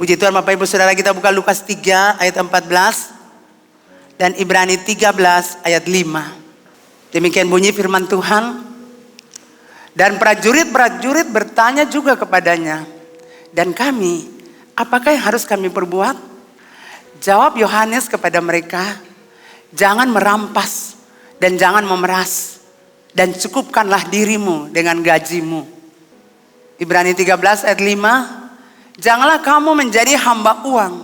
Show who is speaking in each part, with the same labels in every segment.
Speaker 1: Puji Tuhan Bapak Ibu Saudara, kita buka Lukas 3 ayat 14 dan Ibrani 13 ayat 5. Demikian bunyi firman Tuhan. Dan prajurit-prajurit bertanya juga kepadanya, dan kami, apakah yang harus kami perbuat? Jawab Yohanes kepada mereka, jangan merampas dan jangan memeras, dan cukupkanlah dirimu dengan gajimu. Ibrani 13 ayat 5, janganlah kamu menjadi hamba uang,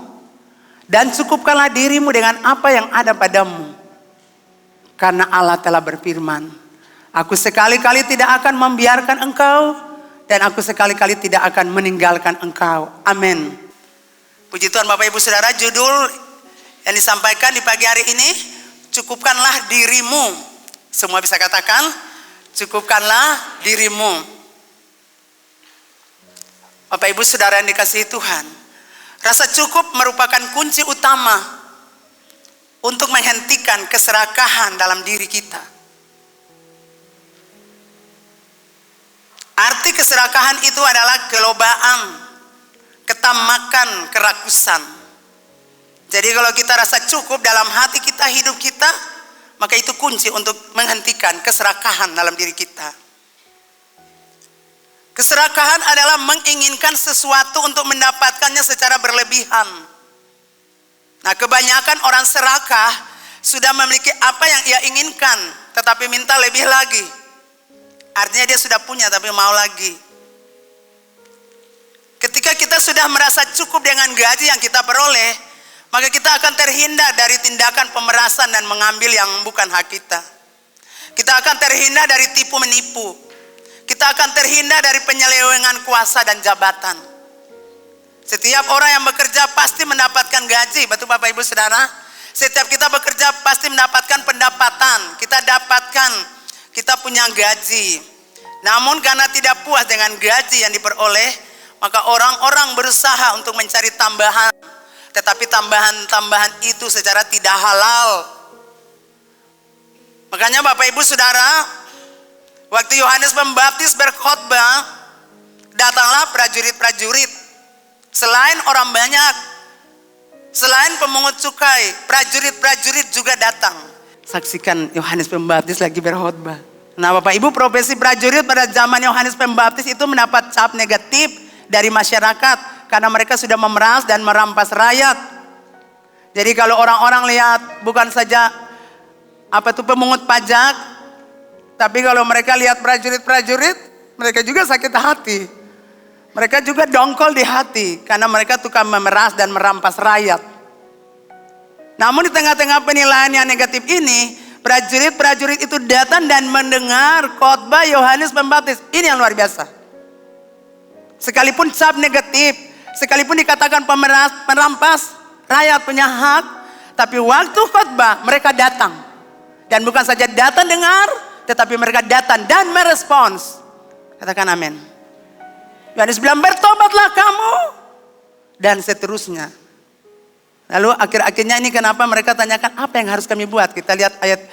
Speaker 1: dan cukupkanlah dirimu dengan apa yang ada padamu. Karena Allah telah berfirman, aku sekali-kali tidak akan membiarkan engkau, dan aku sekali-kali tidak akan meninggalkan engkau. Amin. Puji Tuhan Bapak Ibu Saudara, judul yang disampaikan di pagi hari ini, cukupkanlah dirimu. Semua bisa katakan, cukupkanlah dirimu. Bapak Ibu Saudara yang dikasihi Tuhan, rasa cukup merupakan kunci utama untuk menghentikan keserakahan dalam diri kita. Arti keserakahan itu adalah kelobaan, ketamakan, kerakusan. Jadi kalau kita rasa cukup dalam hati kita, hidup kita, maka itu kunci untuk menghentikan keserakahan dalam diri kita. Keserakahan adalah menginginkan sesuatu untuk mendapatkannya secara berlebihan. Nah, kebanyakan orang serakah sudah memiliki apa yang ia inginkan, tetapi minta lebih lagi. Artinya dia sudah punya tapi mau lagi. Ketika kita sudah merasa cukup dengan gaji yang kita peroleh, maka kita akan terhindar dari tindakan pemerasan dan mengambil yang bukan hak kita. Kita akan terhindar dari tipu menipu. Kita akan terhindar dari penyelewengan kuasa dan jabatan. Setiap orang yang bekerja pasti mendapatkan gaji, betul Bapak Ibu Saudara? Setiap kita bekerja pasti mendapatkan pendapatan. Kita punya gaji. Namun karena tidak puas dengan gaji yang diperoleh, maka orang-orang berusaha untuk mencari tambahan. Tetapi tambahan-tambahan itu secara tidak halal. Makanya Bapak Ibu Saudara, waktu Yohanes Pembaptis berkhotbah, datanglah prajurit-prajurit. Selain orang banyak, selain pemungut cukai, prajurit-prajurit juga datang. Saksikan Yohanes Pembaptis lagi berkhotbah. Nah Bapak Ibu, profesi prajurit pada zaman Yohanes Pembaptis itu mendapat cap negatif dari masyarakat karena mereka sudah memeras dan merampas rakyat. Jadi kalau orang-orang lihat bukan saja pemungut pajak, tapi kalau mereka lihat prajurit-prajurit, mereka juga sakit hati. Mereka juga dongkol di hati karena mereka tukang memeras dan merampas rakyat. Namun di tengah-tengah penilaian yang negatif ini, prajurit-prajurit itu datang dan mendengar khotbah Yohanes Pembaptis. Ini yang luar biasa. Sekalipun cap negatif, sekalipun dikatakan pemeras, merampas, rakyat punya hak, tapi waktu khotbah mereka datang. Dan bukan saja datang dengar, tetapi mereka datang dan merespons. Katakan amin. Yohanes bilang, bertobatlah kamu. Dan seterusnya. Lalu akhir-akhirnya ini kenapa mereka tanyakan apa yang harus kami buat. Kita lihat ayat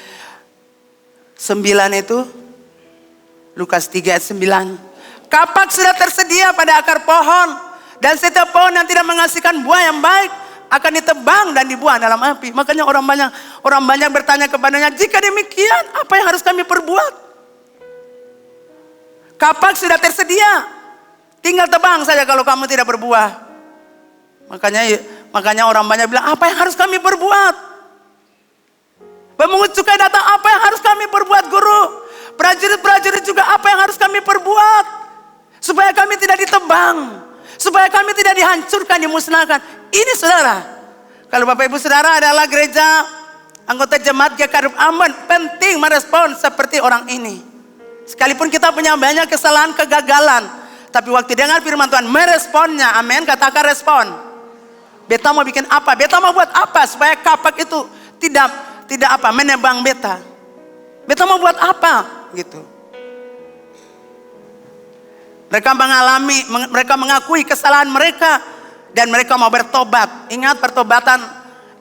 Speaker 1: 9 itu. Lukas 3 ayat 9. Kapak sudah tersedia pada akar pohon. Dan setiap pohon yang tidak menghasilkan buah yang baik akan ditebang dan dibuang dalam api. Makanya orang banyak bertanya kepadanya, jika demikian apa yang harus kami perbuat? Kapak sudah tersedia. Tinggal tebang saja kalau kamu tidak berbuah. Makanya orang banyak bilang, apa yang harus kami perbuat? Pemungut cukai datang, apa yang harus kami perbuat guru? Prajurit-prajurit juga, apa yang harus kami perbuat? Supaya kami tidak ditebang. Supaya kami tidak dihancurkan, dimusnahkan. Ini saudara, kalau Bapak Ibu Saudara adalah gereja, anggota jemaat GKRIP Ambon, penting merespon seperti orang ini. Sekalipun kita punya banyak kesalahan, kegagalan, tapi waktu dengar firman Tuhan, meresponnya, amin, katakan respon. Beta mau bikin apa? Beta mau buat apa supaya kapak itu tidak menebang beta? Beta mau buat apa? Gitu. Mereka mengakui kesalahan mereka dan mereka mau bertobat. Ingat, pertobatan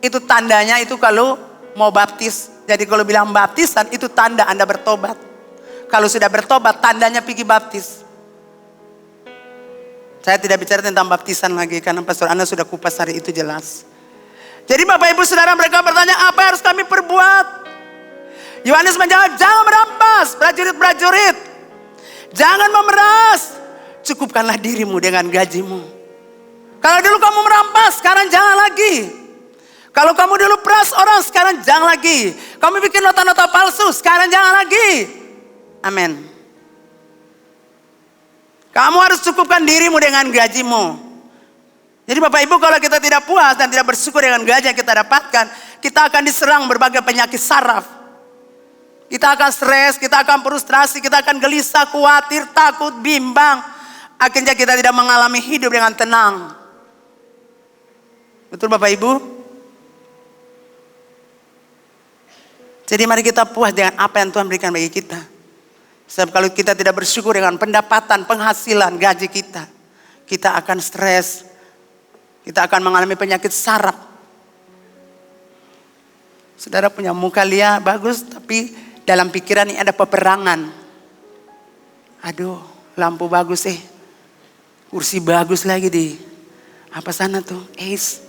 Speaker 1: itu tandanya itu kalau mau baptis. Jadi kalau bilang baptisan itu tanda Anda bertobat. Kalau sudah bertobat, tandanya pergi baptis. Saya tidak bicara tentang baptisan lagi karena Pastor Ana sudah kupas hari itu jelas. Jadi Bapak Ibu Saudara, mereka bertanya, apa yang harus kami perbuat? Yohanes menjawab, jangan merampas prajurit-prajurit. Jangan memeras. Cukupkanlah dirimu dengan gajimu. Kalau dulu kamu merampas, sekarang jangan lagi. Kalau kamu dulu peras orang, sekarang jangan lagi. Kamu bikin nota-nota palsu, sekarang jangan lagi. Amin. Kamu harus cukupkan dirimu dengan gajimu. Jadi Bapak Ibu, kalau kita tidak puas dan tidak bersyukur dengan gaji yang kita dapatkan, kita akan diserang berbagai penyakit saraf. Kita akan stres, kita akan frustrasi, kita akan gelisah, khawatir, takut, bimbang. Akhirnya kita tidak mengalami hidup dengan tenang. Betul Bapak Ibu? Jadi mari kita puas dengan apa yang Tuhan berikan bagi kita. Sebab kalau kita tidak bersyukur dengan pendapatan, penghasilan, gaji kita, kita akan stres. Kita akan mengalami penyakit saraf. Saudara punya muka Lia bagus, tapi dalam pikiran ini ada peperangan. Aduh, lampu bagus kursi bagus lagi di apa sana tuh, Ace.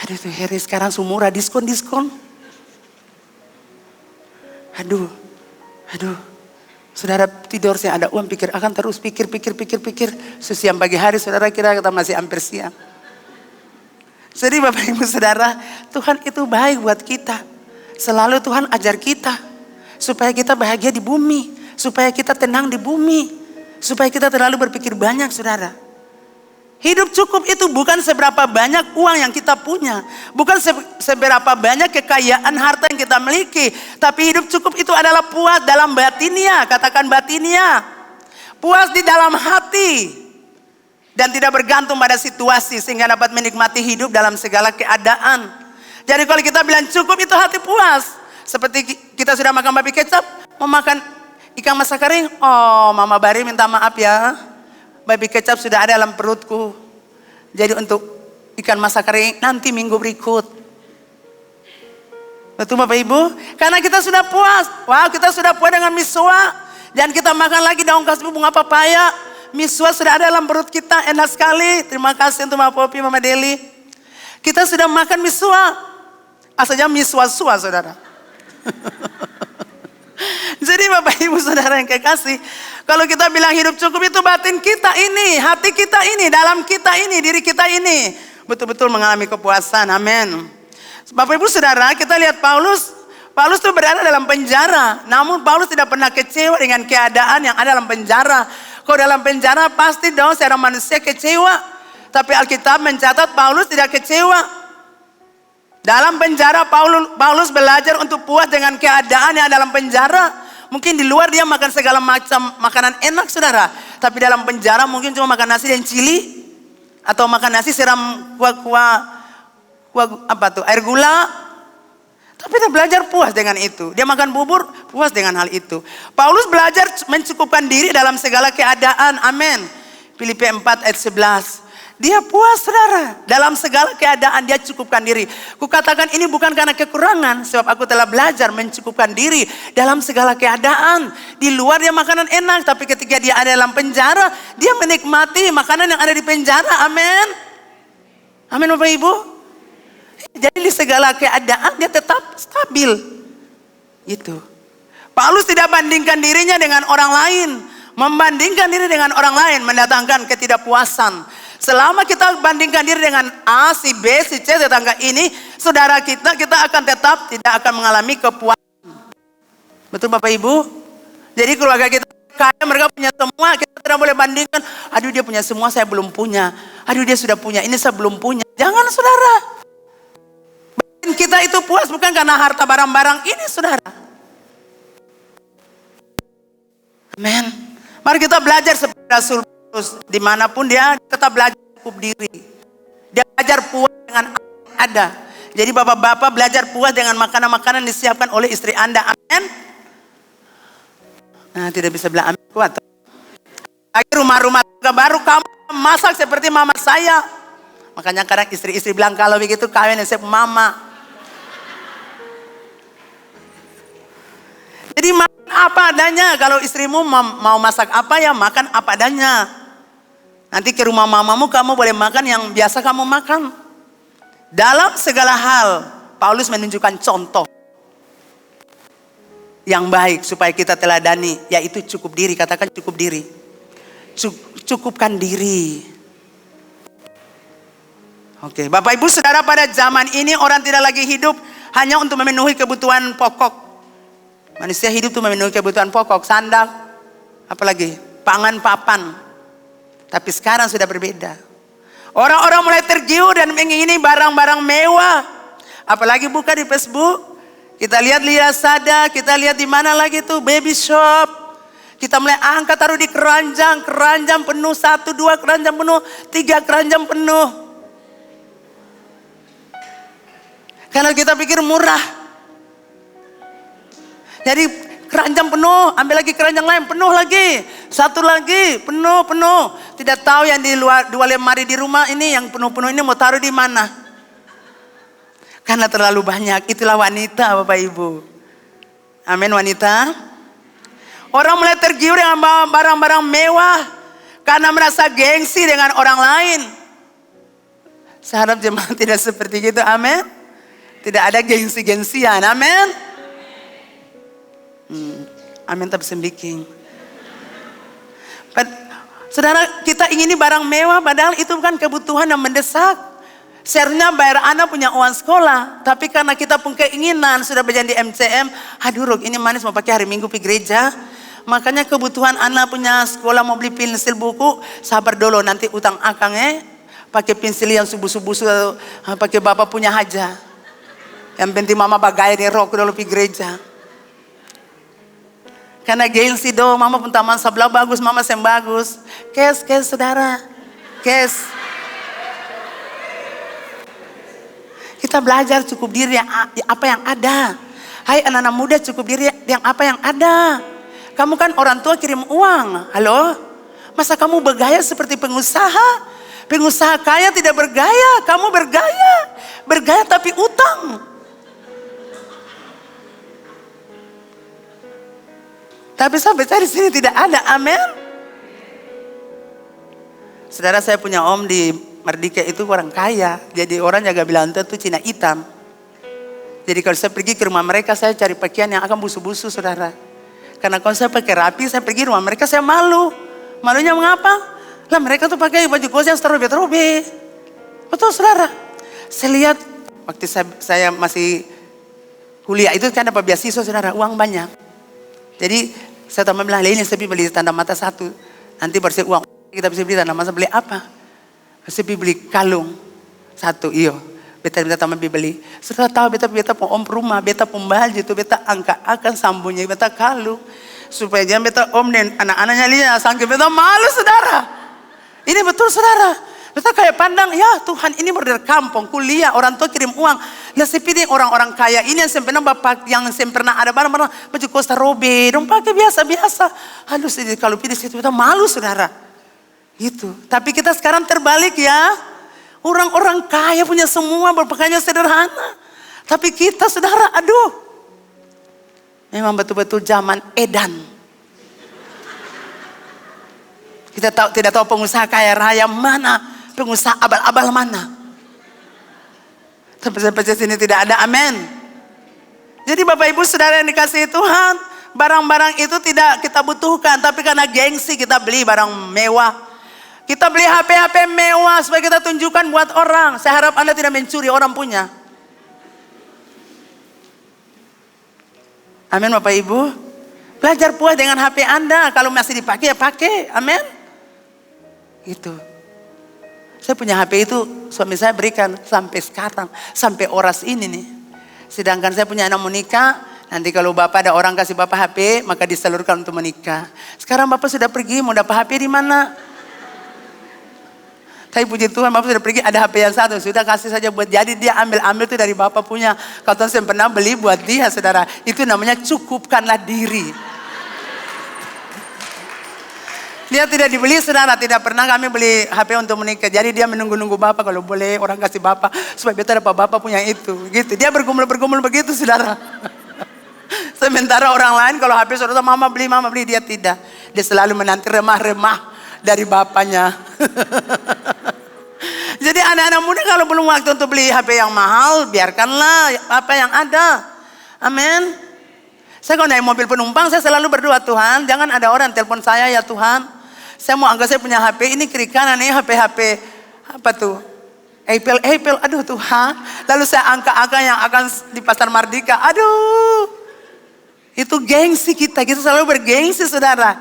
Speaker 1: Aduh tuh Harry sekarang sumurah diskon. Aduh. Saudara tidur saya ada uang, akan terus pikir. Sesiang pagi hari saudara kira kita masih hampir siang. Jadi Bapak Ibu Saudara, Tuhan itu baik buat kita. Selalu Tuhan ajar kita. Supaya kita bahagia di bumi. Supaya kita tenang di bumi. Supaya kita terlalu berpikir banyak saudara. Hidup cukup itu bukan seberapa banyak uang yang kita punya. Bukan seberapa banyak kekayaan harta yang kita miliki. Tapi hidup cukup itu adalah puas dalam batinnya. Katakan batinnya. Puas di dalam hati. Dan tidak bergantung pada situasi. Sehingga dapat menikmati hidup dalam segala keadaan. Jadi kalau kita bilang cukup itu hati puas. Seperti kita sudah makan babi kecap. Mau makan ikan masak kering. Oh Mama Bari minta maaf ya. Babi kecap sudah ada dalam perutku. Jadi untuk ikan masak kering nanti minggu berikut. Betul Bapak Ibu? Karena kita sudah puas. Wow, kita sudah puas dengan miswa. Dan kita makan lagi daun kasbi bunga papaya. Miswa sudah ada dalam perut kita, enak sekali. Terima kasih untuk Mama Popi, Mama Deli. Kita sudah makan miswa. Asalnya miswa-sua saudara. Jadi Bapak Ibu Saudara yang kekasih, kalau kita bilang hidup cukup itu batin kita ini, hati kita ini, dalam kita ini, diri kita ini betul-betul mengalami kepuasan. Amin. Bapak Ibu Saudara, kita lihat Paulus itu berada dalam penjara. Namun Paulus tidak pernah kecewa dengan keadaan yang ada dalam penjara. Kalau dalam penjara pasti dong secara manusia kecewa. Tapi Alkitab mencatat Paulus tidak kecewa. Dalam penjara Paulus belajar untuk puas dengan keadaan yang dalam penjara. Mungkin di luar dia makan segala macam makanan enak saudara. Tapi dalam penjara mungkin cuma makan nasi dan cili. Atau makan nasi siram kuah air gula. Tapi dia belajar puas dengan itu. Dia makan bubur puas dengan hal itu. Paulus belajar mencukupkan diri dalam segala keadaan. Amin. Filipi 4 ayat 11. Dia puas saudara. Dalam segala keadaan dia cukupkan diri. Kukatakan ini bukan karena kekurangan. Sebab aku telah belajar mencukupkan diri dalam segala keadaan. Di luar dia makanan enak. Tapi ketika dia ada dalam penjara. Dia menikmati makanan yang ada di penjara. Amin. Amin Bapak Ibu. Jadi di segala keadaan dia tetap stabil. Itu. Paulus tidak bandingkan dirinya dengan orang lain. Membandingkan diri dengan orang lain mendatangkan ketidakpuasan. Selama kita bandingkan diri dengan A, si B, si C, tetangga ini, saudara kita akan tetap tidak akan mengalami kepuasan. Betul Bapak Ibu? Jadi keluarga kita kaya, mereka punya semua, kita tidak boleh bandingkan. Aduh dia punya semua, saya belum punya. Aduh dia sudah punya, ini saya belum punya. Jangan saudara. Kita itu puas bukan karena harta barang-barang ini saudara. Amin. Mari kita belajar seperti Rasul Paulus. Dimanapun dia tetap belajar cukup diri. Dia belajar puas dengan apa yang ada. Jadi bapak-bapak belajar puas dengan makanan-makanan disiapkan oleh istri Anda. Amin. Nah tidak bisa bilang amin kuat. Lagi rumah-rumah baru kamu masak seperti mama saya. Makanya kadang istri-istri bilang kalau begitu kawin seperti mama. Jadi makan apa adanya. Kalau istrimu mau masak apa ya makan apa adanya. Nanti ke rumah mamamu kamu boleh makan yang biasa kamu makan. Dalam segala hal, Paulus menunjukkan contoh yang baik supaya kita teladani, yaitu cukup diri. Katakan cukup diri. Cukupkan diri. Oke, Bapak Ibu Saudara, pada zaman ini orang tidak lagi hidup hanya untuk memenuhi kebutuhan pokok. Manusia hidup untuk memenuhi kebutuhan pokok, sandang, apalagi pangan, papan. Tapi sekarang sudah berbeda. Orang-orang mulai tergiur dan mengingini barang-barang mewah. Apalagi buka di Facebook. Kita lihat Lazada, kita lihat di mana lagi tuh, baby shop. Kita mulai angkat taruh di keranjang, keranjang penuh, 1, 2 keranjang penuh, 3 keranjang penuh. Karena kita pikir murah. Jadi keranjang penuh, ambil lagi keranjang lain, penuh lagi. 1 lagi, penuh. Tidak tahu yang di luar 2 lemari di rumah ini, yang penuh-penuh ini mau taruh di mana. Karena terlalu banyak. Itulah wanita, Bapak Ibu. Amin, wanita. Orang mulai tergiur dengan barang-barang mewah karena merasa gengsi dengan orang lain. Saya harap jemaat tidak seperti itu. Amin. Tidak ada gengsi-gengsian. Amin. Amin, tapi speaking. Saudara, kita ingini barang mewah padahal itu bukan kebutuhan yang mendesak. Seharusnya bayar anak punya uang sekolah. Tapi karena kita pun keinginan sudah berjanji di MCM. Aduh Ruk, ini manis mau pakai hari Minggu pergi gereja. Makanya kebutuhan anak punya sekolah mau beli pensil buku. Sabar dulu nanti utang akangnya. Pakai pensil yang subuh-subuh. Pakai bapak punya hajah. Yang penting mama bagaya nih rok dulu pergi gereja. Karena gengsi dong, mama pun taman sebelah bagus, mama sem bagus. Kes saudara. Kes. Kita belajar cukup diri yang apa yang ada. Hai anak-anak muda, cukup diri yang apa yang ada. Kamu kan orang tua kirim uang. Halo? Masa kamu bergaya seperti pengusaha? Pengusaha kaya tidak bergaya. Kamu bergaya. Bergaya tapi utang. Tapi sampai di sini tidak ada. Amin. Saudara, saya punya om di Merdeka itu orang kaya. Jadi orang jaga bilang itu Cina hitam. Jadi kalau saya pergi ke rumah mereka, saya cari pakaian yang akan busu-busu, saudara. Karena kalau saya pakai rapi, saya pergi rumah mereka, saya malu. Malunya mengapa? Lah mereka tuh pakai baju kos yang terobek-terobek. Betul saudara. Saya lihat waktu saya masih kuliah itu kan dapat beasiswa saudara, uang banyak. Jadi saya teman bilang, ini saya beli tanda mata 1. Nanti bersih uang, kita bisa beli tanda mata, beli apa? Saya beli kalung 1, iyo. Beta taman beli. Sudah tahu beta pun om rumah, beta pun baju itu beta angkat akan sambungnya beta kalung supaya jangan beta om dan anak-anaknya lihat sangka beta malu saudara. Ini betul saudara. Beta kayak pandang ya Tuhan ini baru dari kampung kuliah orang tua kirim uang. Lah sepiding orang-orang kaya ini yang sempurna bapak yang sempurna ada barang-barang baju Costa Robe dong pakai biasa-biasa. Halus kalau pilih situ beta malu saudara. Gitu. Tapi kita sekarang terbalik ya. Orang-orang kaya punya semua berpakaiannya sederhana. Tapi kita saudara, aduh. Memang betul-betul zaman edan. Kita tidak tahu pengusaha kaya raya mana. Pengusaha abal-abal mana. Sampai sini tidak ada, amin. Jadi Bapak Ibu Saudara yang dikasihi Tuhan. Barang-barang itu tidak kita butuhkan. Tapi karena gengsi kita beli barang mewah. Kita beli HP mewah supaya kita tunjukkan buat orang. Saya harap Anda tidak mencuri orang punya. Amin Bapak Ibu. Belajar puas dengan HP Anda. Kalau masih dipakai ya pakai. Amin. Gitu. Saya punya HP itu suami saya berikan sampai sekarang. Sampai oras ini nih. Sedangkan saya punya anak mau nikah. Nanti kalau Bapak ada orang kasih Bapak HP. Maka disalurkan untuk menikah. Sekarang Bapak sudah pergi mau dapat HP di mana? Tapi puji Tuhan Bapak sudah pergi ada HP yang 1. Sudah kasih saja buat jadi dia ambil itu dari Bapak punya. Kalau Tuhan saya pernah beli buat dia saudara. Itu namanya cukupkanlah diri. Dia tidak dibeli saudara. Tidak pernah kami beli HP untuk menikah. Jadi dia menunggu-nunggu Bapak kalau boleh orang kasih Bapak. Supaya beta dapat Bapak punya itu. Gitu. Dia bergumul begitu saudara. Sementara orang lain kalau HP saudara mama beli dia tidak. Dia selalu menanti remah-remah. dari bapaknya. Jadi anak-anak muda kalau belum waktu untuk beli HP yang mahal, biarkanlah apa yang ada. Amin. Saya kalau naik mobil penumpang, saya selalu berdoa, Tuhan, jangan ada orang telepon saya ya Tuhan. Saya mau angkat saya punya HP, ini kiri kanan, ini HP apa tuh? Apple, aduh Tuhan. Lalu saya angka-angka yang akan di pasar Mardika, aduh. Itu gengsi kita selalu bergengsi saudara.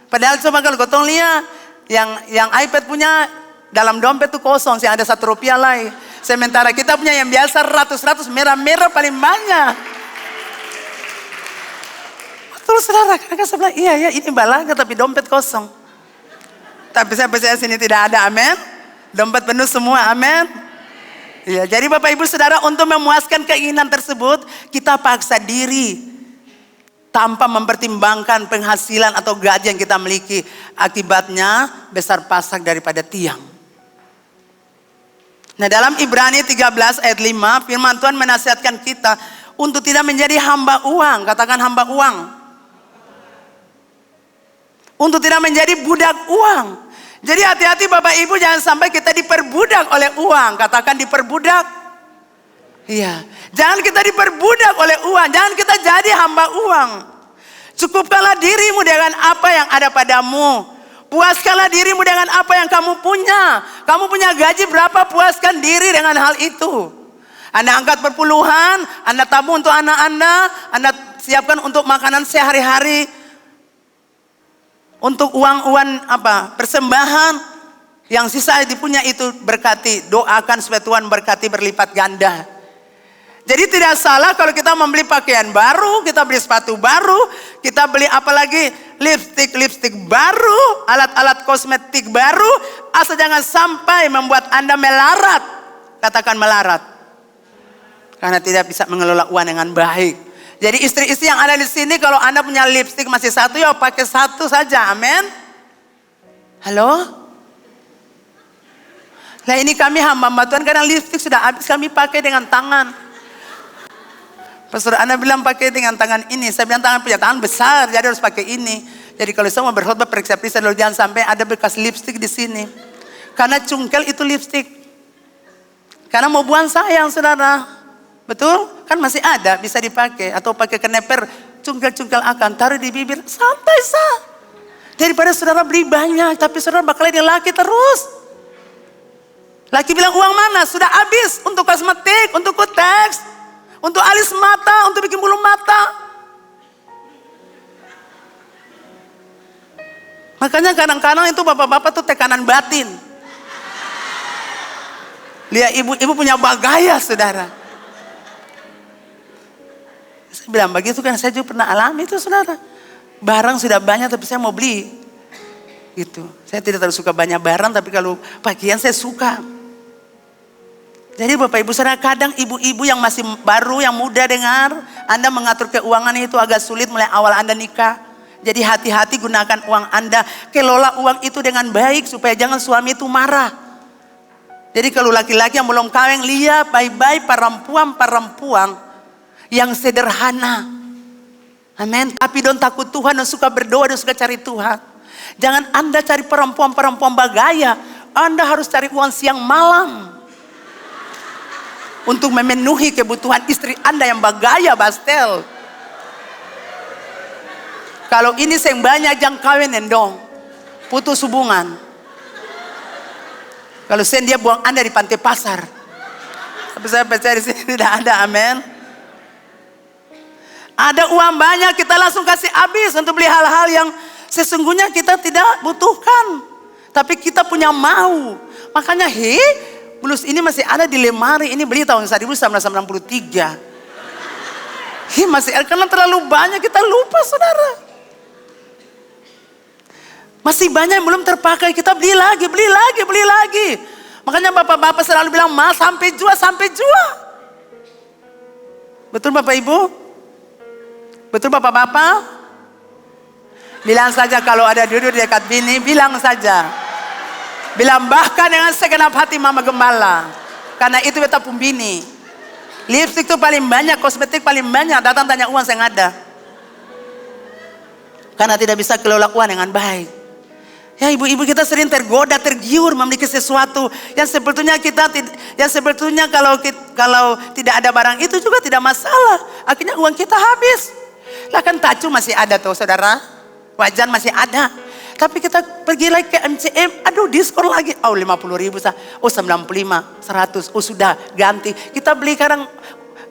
Speaker 1: Padahal coba kalau kau lihat, yang iPad punya dalam dompet tuh kosong, yang ada Rp1 lah. Sementara kita punya yang biasa ratus merah-merah paling banyak. Betul saudara, karena saya bilang iya ini balaga tapi dompet kosong. Tapi saya percaya sini tidak ada, amin. Dompet penuh semua, amin. Ya, jadi Bapak Ibu Saudara, untuk memuaskan keinginan tersebut, kita paksa diri tanpa mempertimbangkan penghasilan atau gaji yang kita miliki. Akibatnya besar pasak daripada tiang. Nah, dalam Ibrani 13 ayat 5, firman Tuhan menasihatkan kita untuk tidak menjadi hamba uang. Katakan hamba uang. Untuk tidak menjadi budak uang. Jadi hati-hati Bapak Ibu, jangan sampai kita diperbudak oleh uang. Katakan diperbudak. Iya. Jangan kita diperbudak oleh uang. Jangan kita jadi hamba uang. Cukupkanlah dirimu dengan apa yang ada padamu. Puaskanlah dirimu dengan apa yang kamu punya. Kamu punya gaji berapa, puaskan diri dengan hal itu. Anda angkat perpuluhan, Anda tabung untuk anak Anda siapkan untuk makanan sehari-hari. Untuk uang-uang persembahan yang sisa dipunya itu berkati. Doakan supaya Tuhan berkati berlipat ganda. Jadi tidak salah kalau kita membeli pakaian baru, kita beli sepatu baru, kita beli apalagi lipstick baru, alat-alat kosmetik baru, asal jangan sampai membuat Anda melarat. Katakan melarat. Karena tidak bisa mengelola uang dengan baik. Jadi istri-istri yang ada di sini, kalau Anda punya lipstick masih satu, ya pakai satu saja, amin. Halo? Nah ini kami hamba Tuhan, kadang lipstick sudah habis kami pakai dengan tangan. Pastor Anda bilang pakai dengan tangan ini, saya bilang tangan punya tangan besar, jadi harus pakai ini. Jadi kalau saya mau berkhotbah periksa-periksa dulu, jangan sampai ada bekas lipstick di sini. Karena cungkel itu lipstick. Karena mau buang sayang saudara. Betul? Kan masih ada, bisa dipakai. Atau pakai keneper, cungkel-cungkel akan taruh di bibir, santai sah. Daripada saudara beli banyak, tapi saudara bakal jadi laki terus. Laki bilang uang mana? Sudah habis untuk kosmetik, untuk kuteks, untuk alis mata, untuk bikin bulu mata. Makanya kadang-kadang itu bapak-bapak tuh tekanan batin. Lihat ibu-ibu punya bagaya saudara. Saya bilang begitu kan, saya juga pernah alami itu saudara. Barang sudah banyak tapi saya mau beli. Gitu. Saya tidak terlalu suka banyak barang, tapi kalau pakaian saya suka. Jadi Bapak Ibu saudara, kadang ibu-ibu yang masih baru, yang muda dengar, Anda mengatur keuangan itu agak sulit mulai awal Anda nikah. Jadi hati-hati gunakan uang Anda. Kelola uang itu dengan baik supaya jangan suami itu marah. Jadi kalau laki-laki yang belum kawin, lihat baik-baik perempuan yang sederhana. Amin. Tapi don't takut Tuhan dan suka berdoa dan suka cari Tuhan. Jangan Anda cari perempuan bagaya. Anda harus cari uang siang malam. Untuk memenuhi kebutuhan istri Anda yang bagaya bastel. Kalau ini yang banyak jangan kawin dong. Putus hubungan. Kalau dia buang Anda di pantai pasar. Tapi saya percaya di sini tidak ada, amin. Ada uang banyak, kita langsung kasih habis untuk beli hal-hal yang sesungguhnya kita tidak butuhkan. Tapi kita punya mau. Makanya blus ini masih ada di lemari. Ini beli tahun 1993. Masih ada, karena terlalu banyak kita lupa saudara. Masih banyak yang belum terpakai, kita beli lagi. Makanya bapak-bapak selalu bilang, mas sampai jua. Betul Bapak Ibu? Betul bapak-bapak? Bilang saja kalau ada duduk di dekat bini, bilang saja. Bilang bahkan dengan segenap hati mama gembala. Karena itu beta pun bini. Lipstick itu paling banyak, kosmetik paling banyak. Datang tanya uang saya nggak ada. Karena tidak bisa kelola uang dengan baik. Ya ibu-ibu kita sering tergoda, tergiur memiliki sesuatu yang sebetulnya kalau tidak ada barang itu juga tidak masalah. Akhirnya uang kita habis. Lah kan tacu masih ada tuh saudara, wajan masih ada. Tapi kita pergi lagi ke MCM, aduh diskon lagi. Oh 50.000, oh 95, 100, oh sudah ganti. Kita beli sekarang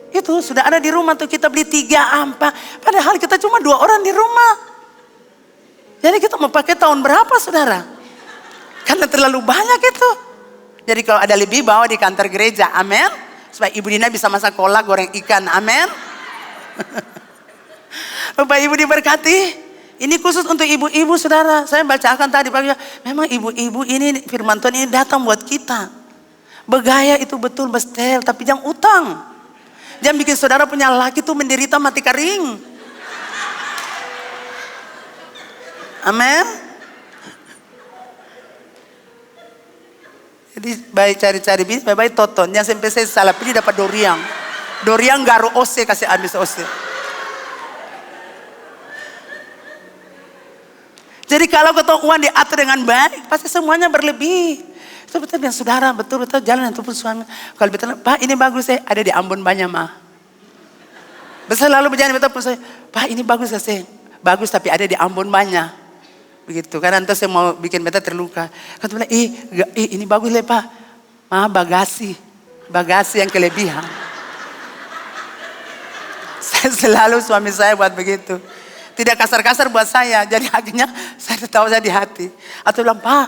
Speaker 1: itu sudah ada di rumah tuh, kita beli 3 4. Padahal kita cuma 2 orang di rumah. Jadi kita mau pakai tahun berapa saudara? Karena terlalu banyak itu. Jadi kalau ada lebih bawa di kantor gereja, amin. Supaya Ibu Dina bisa masak kolak, goreng ikan, amin. Bapak Ibu diberkati. Ini khusus untuk ibu-ibu saudara. Saya bacakan tadi pagi, memang ibu-ibu ini firman Tuhan ini datang buat kita. Bergaya itu betul bestel, tapi jangan utang. Jangan bikin saudara punya laki tuh menderita mati kering. Amin. Jadi baik cari-cari bis, baik toton. Yang sampai saya salah pilih dapat doriang. Doriang garu ose kasih habis ose. Jadi kalau uang diatur dengan baik, pasti semuanya berlebih. Itu betul yang saudara, betul-betul jalan itu pun suami. Kalau betul, Pak ini bagus saya, ada di Ambon banyak mah. Besar lalu berjalan betul pun saya, Pak ini bagus saya, bagus tapi ada di Ambon banyak. Begitu kan, nanti saya mau bikin beta terluka. Kan bilang, ini bagus lah Pak. Bagasi yang kelebihan. Saya selalu suami saya buat begitu. Tidak kasar-kasar buat saya. Jadi akhirnya saya tahu saya di hati. Atau bilang, Pak,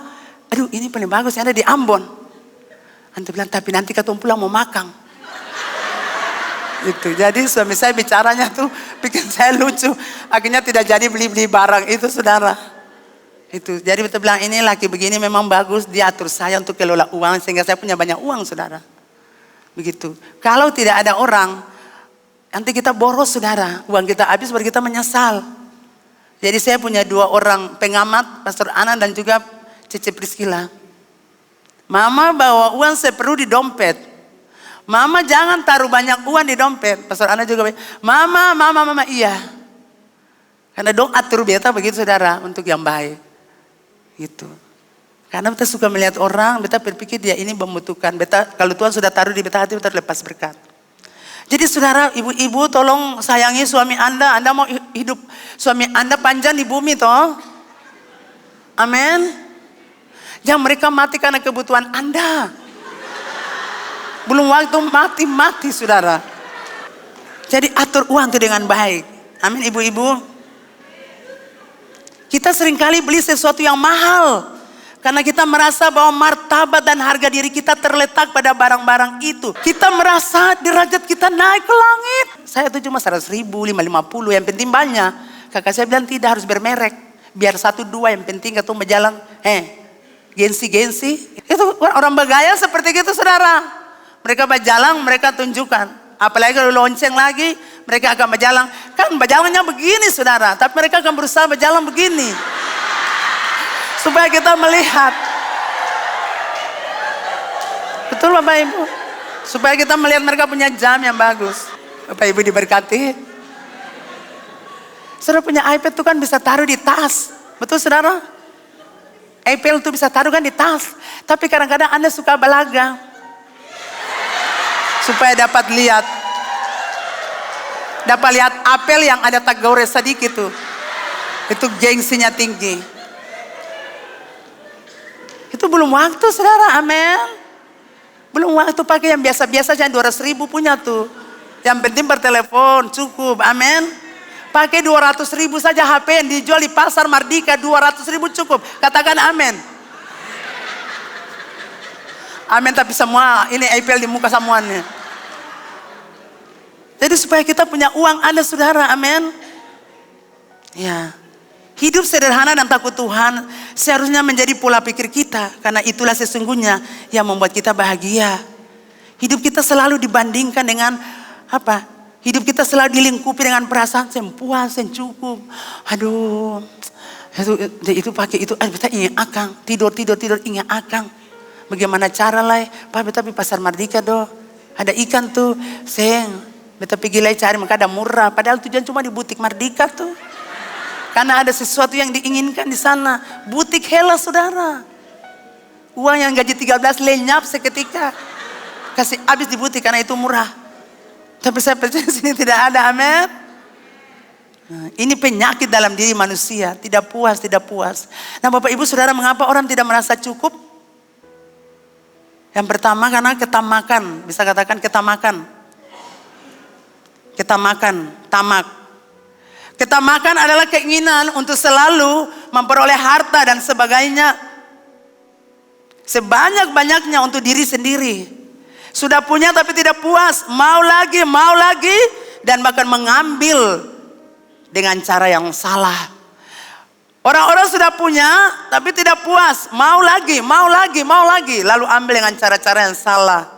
Speaker 1: aduh ini paling bagus yang ada di Ambon. Antum bilang, tapi nanti ketemu pulang mau makan. Itu. Jadi suami saya bicaranya tuh bikin saya lucu. Akhirnya tidak jadi beli-beli barang itu saudara. Itu. Jadi betul bilang ini laki begini memang bagus, dia atur saya untuk kelola uang sehingga saya punya banyak uang saudara. Begitu. Kalau tidak ada orang, nanti kita boros saudara, uang kita habis baru kita menyesal. Jadi saya punya 2 orang pengamat, Pastor Ana dan juga Cici Priscilla. Mama bawa uang seperlu di dompet. Mama jangan taruh banyak uang di dompet. Pastor Ana juga, mama iya. Karena dong atur beta begitu saudara untuk yang baik. Gitu. Karena kita suka melihat orang, kita berpikir dia ini membutuhkan. Beta, kalau Tuhan sudah taruh di beta hati, beta lepas berkat. Jadi saudara, ibu-ibu tolong sayangi suami Anda. Anda mau hidup suami Anda panjang di bumi toh. Amin. Jangan mereka mati karena kebutuhan Anda. Belum waktu mati saudara. Jadi atur uang itu dengan baik. Amin ibu-ibu. Kita seringkali beli sesuatu yang mahal. Karena kita merasa bahwa martabat dan harga diri kita terletak pada barang-barang itu. Kita merasa derajat kita naik ke langit. Saya itu cuma 100.000, 550, yang penting banyak. Kakak saya bilang tidak harus bermerek. Biar 1, 2 yang penting ketemu berjalan. Gengsi. Itu orang bergaya seperti itu saudara. Mereka berjalan, mereka tunjukkan. Apalagi kalau lonceng lagi, mereka akan berjalan. Kan berjalannya begini saudara, tapi mereka akan berusaha berjalan begini. Supaya kita melihat. Betul Bapak Ibu? Supaya kita melihat mereka punya jam yang bagus. Bapak Ibu diberkati. Saudara punya iPad itu kan bisa taruh di tas. Betul saudara? Apple itu bisa taruh kan di tas. Tapi kadang-kadang Anda suka belaga. Supaya dapat lihat apel yang ada tag gores sedikit tuh. Itu gengsinya tinggi. Itu belum waktu saudara, amin. Belum waktu pakai yang biasa-biasa aja 200.000 punya tuh. Yang penting bertelepon cukup, amin. Pakai 200.000 saja HP yang dijual di pasar Mardika, 200.000 cukup. Katakan amin. Amin, tapi semua ini Apple di muka semuanya. Jadi supaya kita punya uang Anda saudara, amin. Ya. Hidup sederhana dan takut Tuhan seharusnya menjadi pola pikir kita. Karena itulah sesungguhnya yang membuat kita bahagia. Hidup kita selalu dibandingkan dengan apa? Hidup kita selalu dilingkupi dengan perasaan saya puas, saya cukup. Aduh, itu pakai itu, kita ingin akang. Tidur ingin akang. Bagaimana cara lah? Pak, beta di pasar Mardika do. Ada ikan tuh, seng. Beta pergi lah cari, maka ada murah. Padahal tujuan cuma di butik Mardika tuh. Karena ada sesuatu yang diinginkan di sana. Butik Hela saudara. Uang yang gaji 13 lenyap seketika. Kasih habis di butik karena itu murah. Tapi saya percaya di sini tidak ada, amin. Nah, ini penyakit dalam diri manusia. Tidak puas, tidak puas. Nah Bapak Ibu Saudara, mengapa orang tidak merasa cukup? Yang pertama karena ketamakan. Bisa katakan ketamakan. Ketamakan, tamak. Ketamakan adalah keinginan untuk selalu memperoleh harta dan sebagainya. Sebanyak-banyaknya untuk diri sendiri. Sudah punya tapi tidak puas. Mau lagi. Dan bahkan mengambil dengan cara yang salah. Orang-orang sudah punya tapi tidak puas. Mau lagi. Lalu ambil dengan cara-cara yang salah.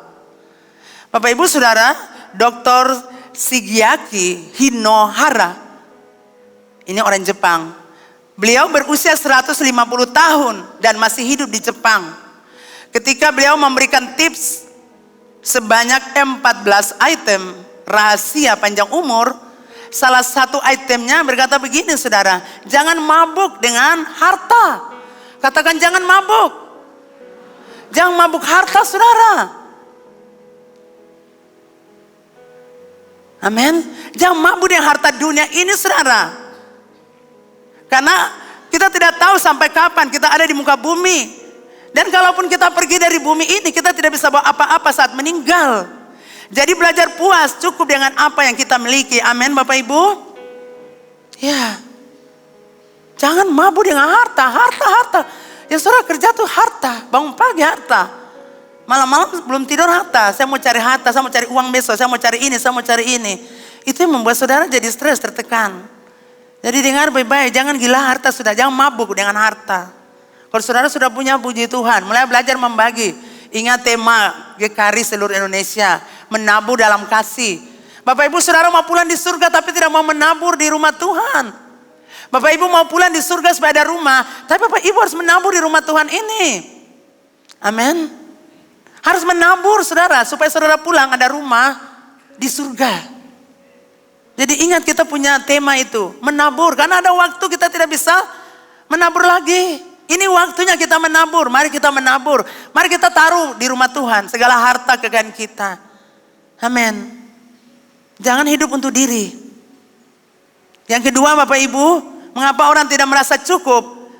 Speaker 1: Bapak Ibu Saudara, Dr. Shigeaki Hinohara. Ini orang Jepang. Beliau berusia 150 tahun dan masih hidup di Jepang. Ketika beliau memberikan tips sebanyak 14 item rahasia panjang umur, salah satu itemnya berkata begini saudara, jangan mabuk dengan harta. Katakan jangan mabuk. Jangan mabuk harta saudara. Amin. Jangan mabuk dengan harta dunia ini saudara. Karena kita tidak tahu sampai kapan kita ada di muka bumi. Dan kalaupun kita pergi dari bumi ini, kita tidak bisa bawa apa-apa saat meninggal. Jadi belajar puas cukup dengan apa yang kita miliki. Amin Bapak Ibu. Ya. Jangan mabuk dengan harta. Yang saudara kerja tuh harta. Bangun pagi harta. Malam-malam belum tidur harta. Saya mau cari harta, saya mau cari uang besok, saya mau cari ini. Itu yang membuat saudara jadi stres, tertekan. Jadi dengar baik-baik, jangan gila harta sudah. Jangan mabuk dengan harta. Kalau saudara sudah punya, puji Tuhan, mulai belajar membagi. Ingat tema GKRI seluruh Indonesia, menabur dalam kasih. Bapak Ibu Saudara mau pulang di surga tapi tidak mau menabur di rumah Tuhan. Bapak Ibu mau pulang di surga supaya ada rumah, tapi Bapak Ibu harus menabur di rumah Tuhan ini. Amin. Harus menabur saudara, supaya saudara pulang ada rumah di surga. Jadi ingat kita punya tema itu, menabur. Karena ada waktu kita tidak bisa menabur lagi. Ini waktunya kita menabur, mari kita menabur. Mari kita taruh di rumah Tuhan segala harta kekayaan kita. Amin. Jangan hidup untuk diri. Yang kedua Bapak Ibu, mengapa orang tidak merasa cukup?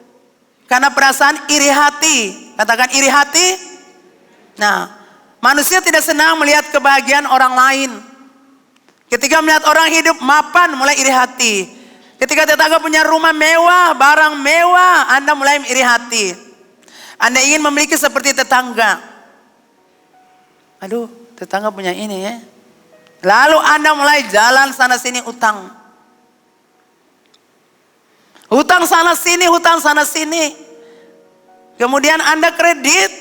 Speaker 1: Karena perasaan iri hati. Katakan iri hati. Nah, manusia tidak senang melihat kebahagiaan orang lain. Ketika melihat orang hidup mapan, mulai iri hati. Ketika tetangga punya rumah mewah, barang mewah, Anda mulai iri hati. Anda ingin memiliki seperti tetangga. Aduh, tetangga punya ini ya. Lalu Anda mulai jalan sana sini utang. Hutang sana sini. Kemudian Anda kredit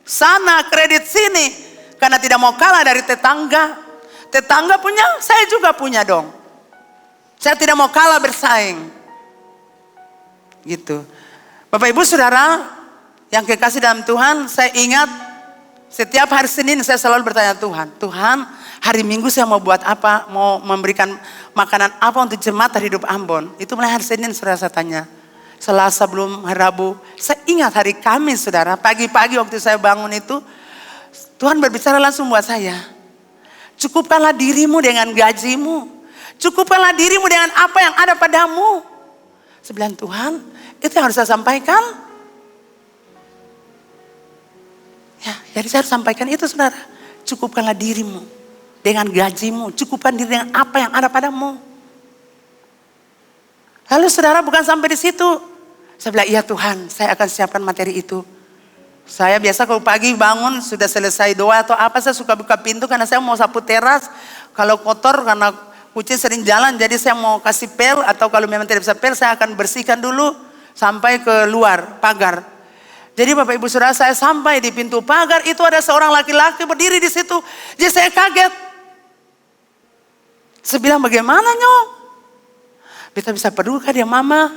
Speaker 1: sana, kredit sini. Karena tidak mau kalah dari tetangga. Tetangga punya, saya juga punya dong. Saya tidak mau kalah bersaing. Gitu. Bapak Ibu Saudara yang kekasih dalam Tuhan, saya ingat setiap hari Senin saya selalu bertanya Tuhan, hari Minggu saya mau buat apa? Mau memberikan makanan apa untuk jemaat hidup Ambon? Itu mulai hari Senin saudara saya tanya. Selasa belum, hari Rabu. Saya ingat hari Kamis saudara, pagi-pagi waktu saya bangun itu, Tuhan berbicara langsung buat saya. Cukupkanlah dirimu dengan gajimu. Cukupkanlah dirimu dengan apa yang ada padamu. Saya bilang Tuhan, itu yang harus saya sampaikan. Ya, jadi saya harus sampaikan itu saudara. Cukupkanlah dirimu dengan gajimu. Cukupkan diri dengan apa yang ada padamu. Lalu saudara bukan sampai di situ. Saya bilang, iya Tuhan, saya akan siapkan materi itu. Saya biasa kalau pagi bangun sudah selesai doa atau apa, saya suka buka pintu karena saya mau sapu teras. Kalau kotor karena kucing sering jalan, jadi saya mau kasih pel, atau kalau memang tidak bisa pel, saya akan bersihkan dulu sampai ke luar pagar. Jadi Bapak Ibu Saudara, saya sampai di pintu pagar, itu ada seorang laki-laki berdiri di situ. Jadi saya kaget. Saya bilang, bagaimana nyong? Beta bisa pedulkah dia mama?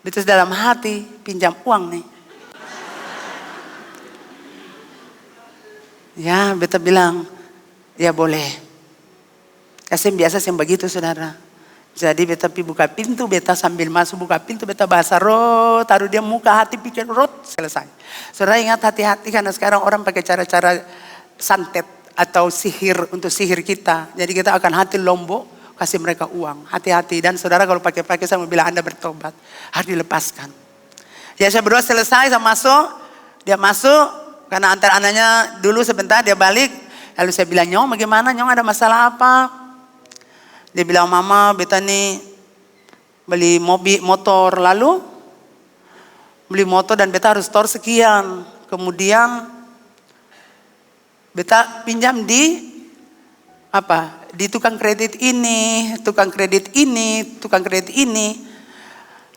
Speaker 1: Beta dalam hati pinjam uang nih. Ya, beta bilang, ya boleh. Kasih biasa yang begitu saudara. Jadi beta pi buka pintu, beta sambil masuk buka pintu, beta bahasa roh, taruh dia muka, hati pikir rot, selesai. Saudara ingat hati-hati karena sekarang orang pakai cara-cara santet atau sihir untuk sihir kita. Jadi kita akan hati lombok, kasih mereka uang. Hati-hati. Dan saudara kalau pakai-pakai saya mau bilang Anda bertobat, harus dilepaskan. Ya saya berdoa selesai, saya masuk, dia masuk, karena antar anaknya dulu sebentar dia balik. Lalu saya bilang, Nyong bagaimana, Nyong ada masalah apa? Dia bilang, Mama beta nih beli motor, lalu beli motor dan beta harus store sekian. Kemudian beta pinjam di di tukang kredit ini, tukang kredit ini, tukang kredit ini.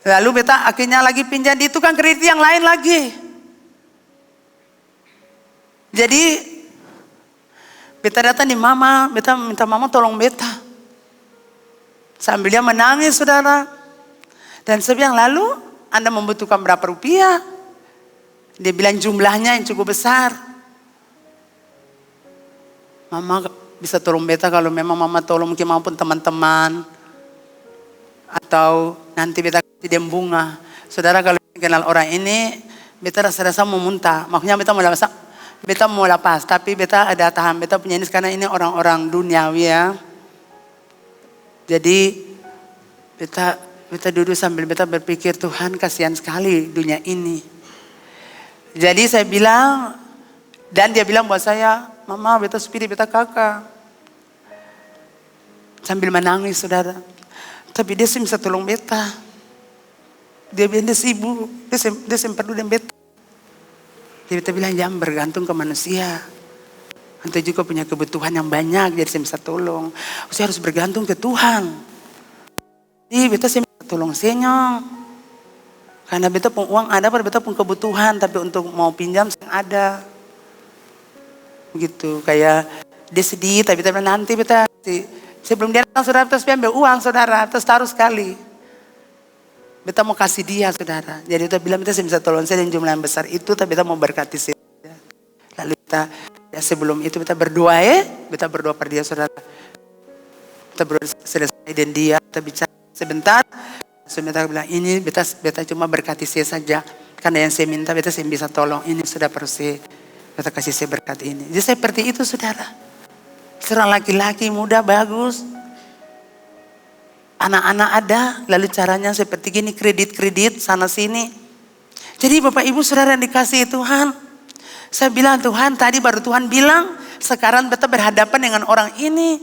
Speaker 1: Lalu beta akhirnya lagi pinjam di tukang kredit yang lain lagi. Jadi beta datang di Mama, beta minta Mama tolong beta. Sambil dia menangis saudara. Dan saya bilang, lalu Anda membutuhkan berapa rupiah? Dia bilang jumlahnya yang cukup besar. Mama bisa tolong beta kalau memang Mama tolong mungkin maupun teman-teman. Atau nanti beta kasih dia bunga. Saudara kalau kenal orang ini, beta rasa-rasa mau muntah. Makanya beta mau lepas. Tapi beta ada tahan, beta punya ini karena ini orang-orang duniawi ya. Jadi beta duduk sambil beta berpikir, Tuhan kasihan sekali dunia ini. Jadi saya bilang, dan dia bilang buat saya, Mama beta supiri beta kakak. Sambil menangis saudara. Tapi dia bisa tolong beta. Dia bilang dia sibuk, dia sempat dengan beta. Jadi beta bilang jangan bergantung ke manusia. Anda juga punya kebutuhan yang banyak, jadi saya bisa tolong. Saya harus bergantung ke Tuhan. Jadi beta saya bisa tolong senyum. Karena beta pun uang ada, beta pun kebutuhan. Tapi untuk mau pinjam saya ada. Begitu, kayak dia sedih, tapi beta nanti beta. Sebelum dia datang saudara, terus ambil uang saudara, terus taruh sekali. Beta mau kasih dia saudara. Jadi beta bilang beta saya bisa tolong saya dengan jumlah yang besar itu, tapi beta mau berkati saya. Lalu kita ya sebelum itu kita berdoa kita berdoa pada dia saudara. Kita berdoa selesai dan dia kita bicara sebentar. Sebentar bilang ini beta cuma berkati saya saja. Karena yang saya minta beta saya bisa tolong ini sudah perlu beta kasih saya berkat ini. Jadi seperti itu saudara. Seorang laki-laki muda bagus. Anak-anak ada, lalu caranya seperti gini, kredit sana sini. Jadi Bapak Ibu Saudara yang dikasihi Tuhan, saya bilang Tuhan tadi baru Tuhan bilang, sekarang beta berhadapan dengan orang ini.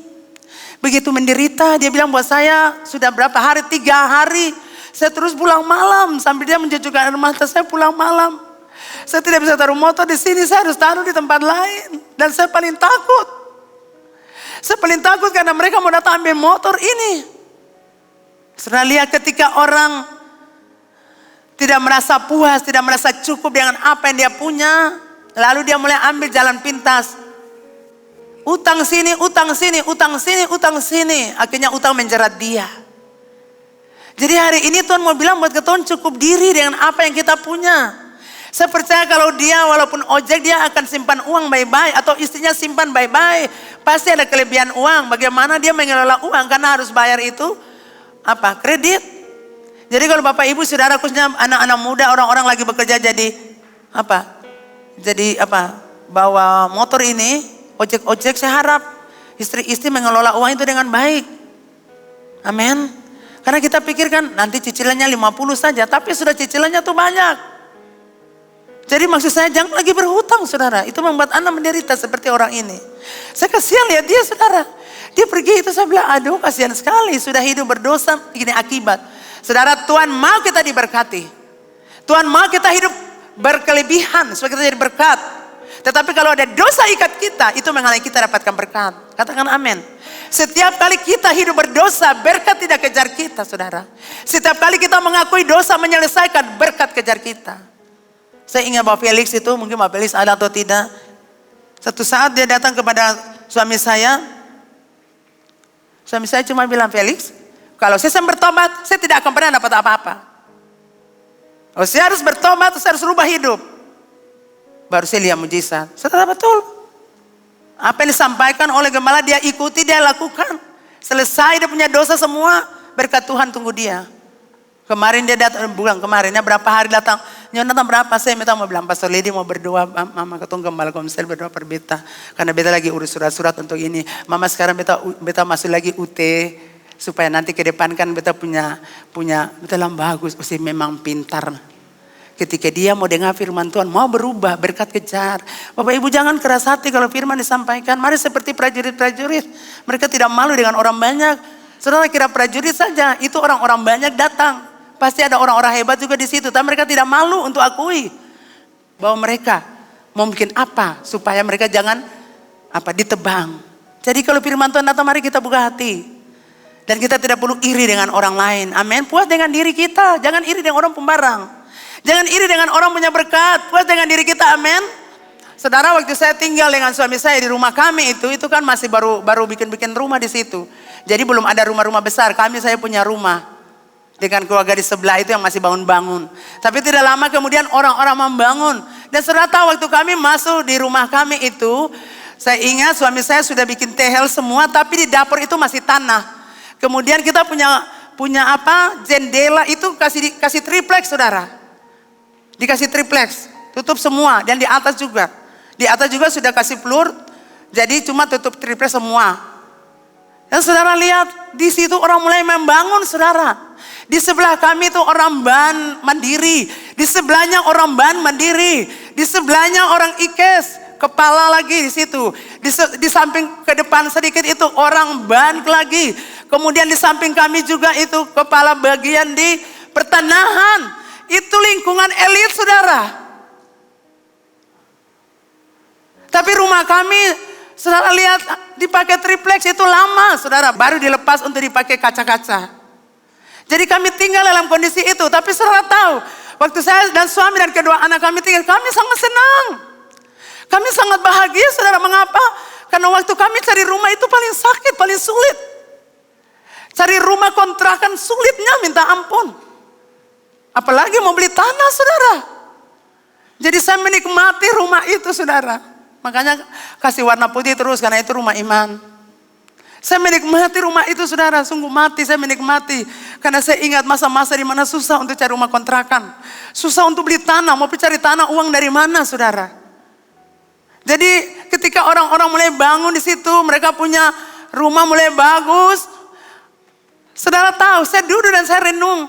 Speaker 1: Begitu menderita, dia bilang buat saya sudah berapa hari, 3 hari. Saya terus pulang malam, sambil dia menjejukkan air mata saya pulang malam. Saya tidak bisa taruh motor di sini, saya harus taruh di tempat lain. Dan saya paling takut. Saya paling takut karena mereka mau datang ambil motor ini. Saudara lihat ketika orang tidak merasa puas, tidak merasa cukup dengan apa yang dia punya. Lalu dia mulai ambil jalan pintas. Utang sini, utang sini, utang sini, utang sini. Akhirnya utang menjerat dia. Jadi hari ini Tuhan mau bilang buat kita cukup diri dengan apa yang kita punya. Saya percaya kalau dia walaupun ojek dia akan simpan uang baik-baik. Atau istrinya simpan baik-baik. Pasti ada kelebihan uang. Bagaimana dia mengelola uang karena harus bayar itu. Kredit. Jadi kalau Bapak Ibu Saudara khususnya anak-anak muda, orang-orang lagi bekerja jadi bawa motor ini, ojek-ojek, saya harap istri-istri mengelola uang itu dengan baik. Amin. Karena kita pikirkan nanti cicilannya 50 saja, tapi sudah cicilannya tuh banyak. Jadi maksud saya jangan lagi berhutang saudara, itu membuat Anda menderita seperti orang ini. Saya kasihan lihat dia saudara. Dia pergi itu saya bilang, aduh kasihan sekali. Sudah hidup berdosa, ini akibat. Saudara, Tuhan mau kita diberkati. Tuhan mau kita hidup berkelebihan supaya kita jadi berkat. Tetapi kalau ada dosa ikat kita, itu menghalangi kita dapatkan berkat. Katakan amin. Setiap kali kita hidup berdosa, berkat tidak kejar kita saudara. Setiap kali kita mengakui dosa menyelesaikan, berkat kejar kita. Saya ingat Bapak Felix itu, mungkin Bapak Felix ada atau tidak. Satu saat dia datang kepada suami saya. Suami saya cuma bilang, Felix, kalau saya bertobat, saya tidak akan pernah dapat apa-apa. Oh, saya harus bertobat, saya harus rubah hidup. Baru saya lihat mujizat. Saudara betul. Apa yang disampaikan oleh gembala dia ikuti, dia lakukan. Selesai dia punya dosa semua. berkat Tuhan tunggu dia. Kemarin dia datang, bulan kemarinnya berapa hari datang. Nyonya datang berapa? Saya minta mau bilang, Pastor Lady mau berdoa, Mama ketemu Gembala Komsel berdoa per beta. Karena beta lagi urus surat-surat untuk ini. Mama sekarang beta masuk lagi UT. Supaya nanti ke depan kan beta punya beta lah bagus. Pasti memang pintar. Ketika dia mau dengar firman Tuhan, mau berubah, berkat kejar. Bapak Ibu jangan keras hati kalau firman disampaikan. Mari seperti prajurit-prajurit. Mereka tidak malu dengan orang banyak. Saudara kira prajurit saja, itu orang-orang banyak datang. Pasti ada orang-orang hebat juga di situ. Tapi mereka tidak malu untuk akui bahwa mereka mau bikin apa supaya mereka jangan ditebang. Jadi kalau firman Tuhan datang, mari kita buka hati. Dan kita tidak perlu iri dengan orang lain. Amin. Puas dengan diri kita. Jangan iri dengan orang pembarang. Jangan iri dengan orang punya berkat. Puas dengan diri kita. Amin. Saudara, waktu saya tinggal dengan suami saya di rumah kami itu kan masih baru bikin rumah di situ. Jadi belum ada rumah-rumah besar. Saya punya rumah. Dengan keluarga di sebelah itu yang masih bangun-bangun. Tapi tidak lama kemudian orang-orang membangun. Dan saudara tahu waktu kami masuk di rumah kami itu, saya ingat suami saya sudah bikin tehel semua, tapi di dapur itu masih tanah. Kemudian kita punya jendela itu kasih triplex saudara. Dikasih triplex, tutup semua. Dan di atas juga. Di atas juga sudah kasih floor, jadi cuma tutup triplex semua. Dan saudara lihat, di situ orang mulai membangun saudara. Di sebelah kami itu orang ban mandiri. Di sebelahnya orang ban mandiri. Di sebelahnya orang IKES. Kepala lagi di situ. Di samping ke depan sedikit itu orang ban lagi. Kemudian di samping kami juga itu kepala bagian di pertanahan. Itu lingkungan elit saudara. Tapi rumah kami, saudara lihat dipakai triplex itu lama saudara. Baru dilepas untuk dipakai kaca-kaca. Jadi kami tinggal dalam kondisi itu. Tapi saudara tahu, waktu saya dan suami dan kedua anak kami tinggal, kami sangat senang. Kami sangat bahagia saudara. Mengapa? Karena waktu kami cari rumah itu paling sakit, paling sulit. Cari rumah kontrakan sulitnya minta ampun. Apalagi mau beli tanah saudara. Jadi saya menikmati rumah itu saudara. Makanya kasih warna putih terus karena itu rumah iman. Saya menikmati rumah itu saudara, sungguh mati saya menikmati. Karena saya ingat masa-masa di mana susah untuk cari rumah kontrakan. Susah untuk beli tanah, mau cari tanah uang dari mana saudara. Jadi ketika orang-orang mulai bangun di situ, mereka punya rumah mulai bagus. Saudara tahu, saya duduk dan saya renung.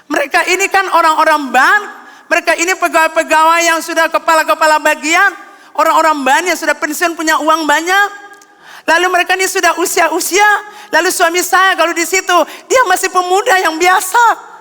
Speaker 1: Mereka ini kan orang-orang ban, mereka ini pegawai-pegawai yang sudah kepala-kepala bagian. Orang-orang ban yang sudah pensiun punya uang banyak. Lalu mereka ini sudah usia-usia. Lalu suami saya kalau di situ dia masih pemuda yang biasa.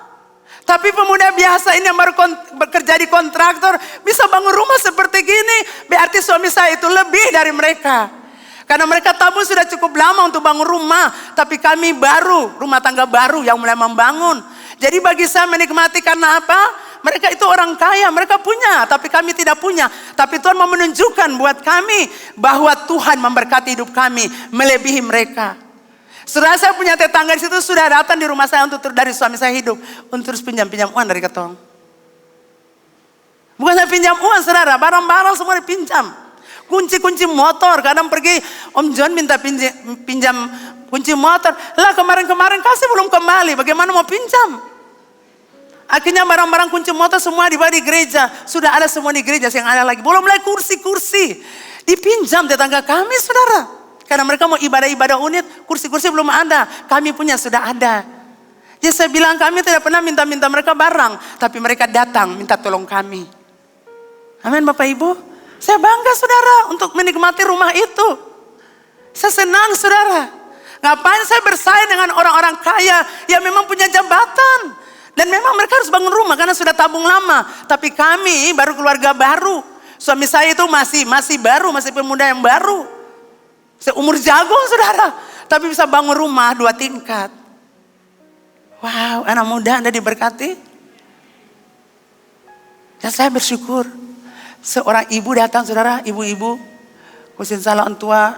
Speaker 1: Tapi pemuda biasa ini yang baru bekerja di kontraktor bisa bangun rumah seperti gini. Berarti suami saya itu lebih dari mereka. Karena mereka tabung sudah cukup lama untuk bangun rumah. Tapi kami baru, rumah tangga baru yang mulai membangun. Jadi bagi saya menikmati karena apa? Mereka itu orang kaya, mereka punya, tapi kami tidak punya. Tapi Tuhan mau menunjukkan buat kami bahwa Tuhan memberkati hidup kami melebihi mereka. Saudara, saya punya tetangga di situ sudah datang di rumah saya untuk dari suami saya hidup untuk terus pinjam uang dari ketong. Bukan saya pinjam uang saudara, barang-barang semua dipinjam. Kunci-kunci motor, kadang pergi Om John minta pinjam kunci motor. Lah kemarin-kemarin kasih belum kembali, bagaimana mau pinjam? Akhirnya barang-barang kunci motor semua dibawa di gereja. Sudah ada semua di gereja yang ada lagi. Belum lagi kursi-kursi. Dipinjam tetangga kami saudara. Karena mereka mau ibadah-ibadah unit. Kursi-kursi belum ada. Kami punya sudah ada. Jadi saya bilang kami tidak pernah minta-minta mereka barang. Tapi mereka datang minta tolong kami. Amin Bapak Ibu. Saya bangga saudara untuk menikmati rumah itu. Saya senang saudara. Ngapain saya bersaing dengan orang-orang kaya yang memang punya jabatan. Dan memang mereka harus bangun rumah karena sudah tabung lama. Tapi kami baru keluarga baru. Suami saya itu masih baru, masih pemuda yang baru. Seumur jagung saudara. Tapi bisa bangun rumah 2 tingkat. Wow, anak muda Anda diberkati. Dan saya bersyukur. Seorang ibu datang saudara, ibu-ibu. Kusin salah tua,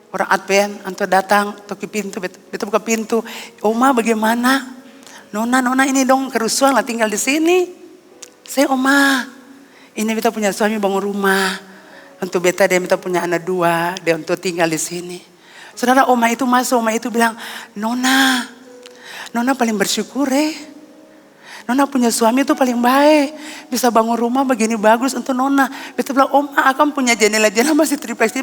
Speaker 1: orang Advent, antua datang, toki pintu, betul buka pintu. Oma bagaimana? Nona ini dong kerusuhan lah tinggal di sini. Saya Oma, ini beta punya suami bangun rumah. Untuk beta dia beta punya anak 2, dia untuk tinggal di sini. Saudara Oma itu masuk, Oma itu bilang, Nona Nona paling bersyukur Nona punya suami itu paling baik. Bisa bangun rumah begini bagus untuk Nona. Beta bilang, Oma akan punya jendela-jendela masih triplex.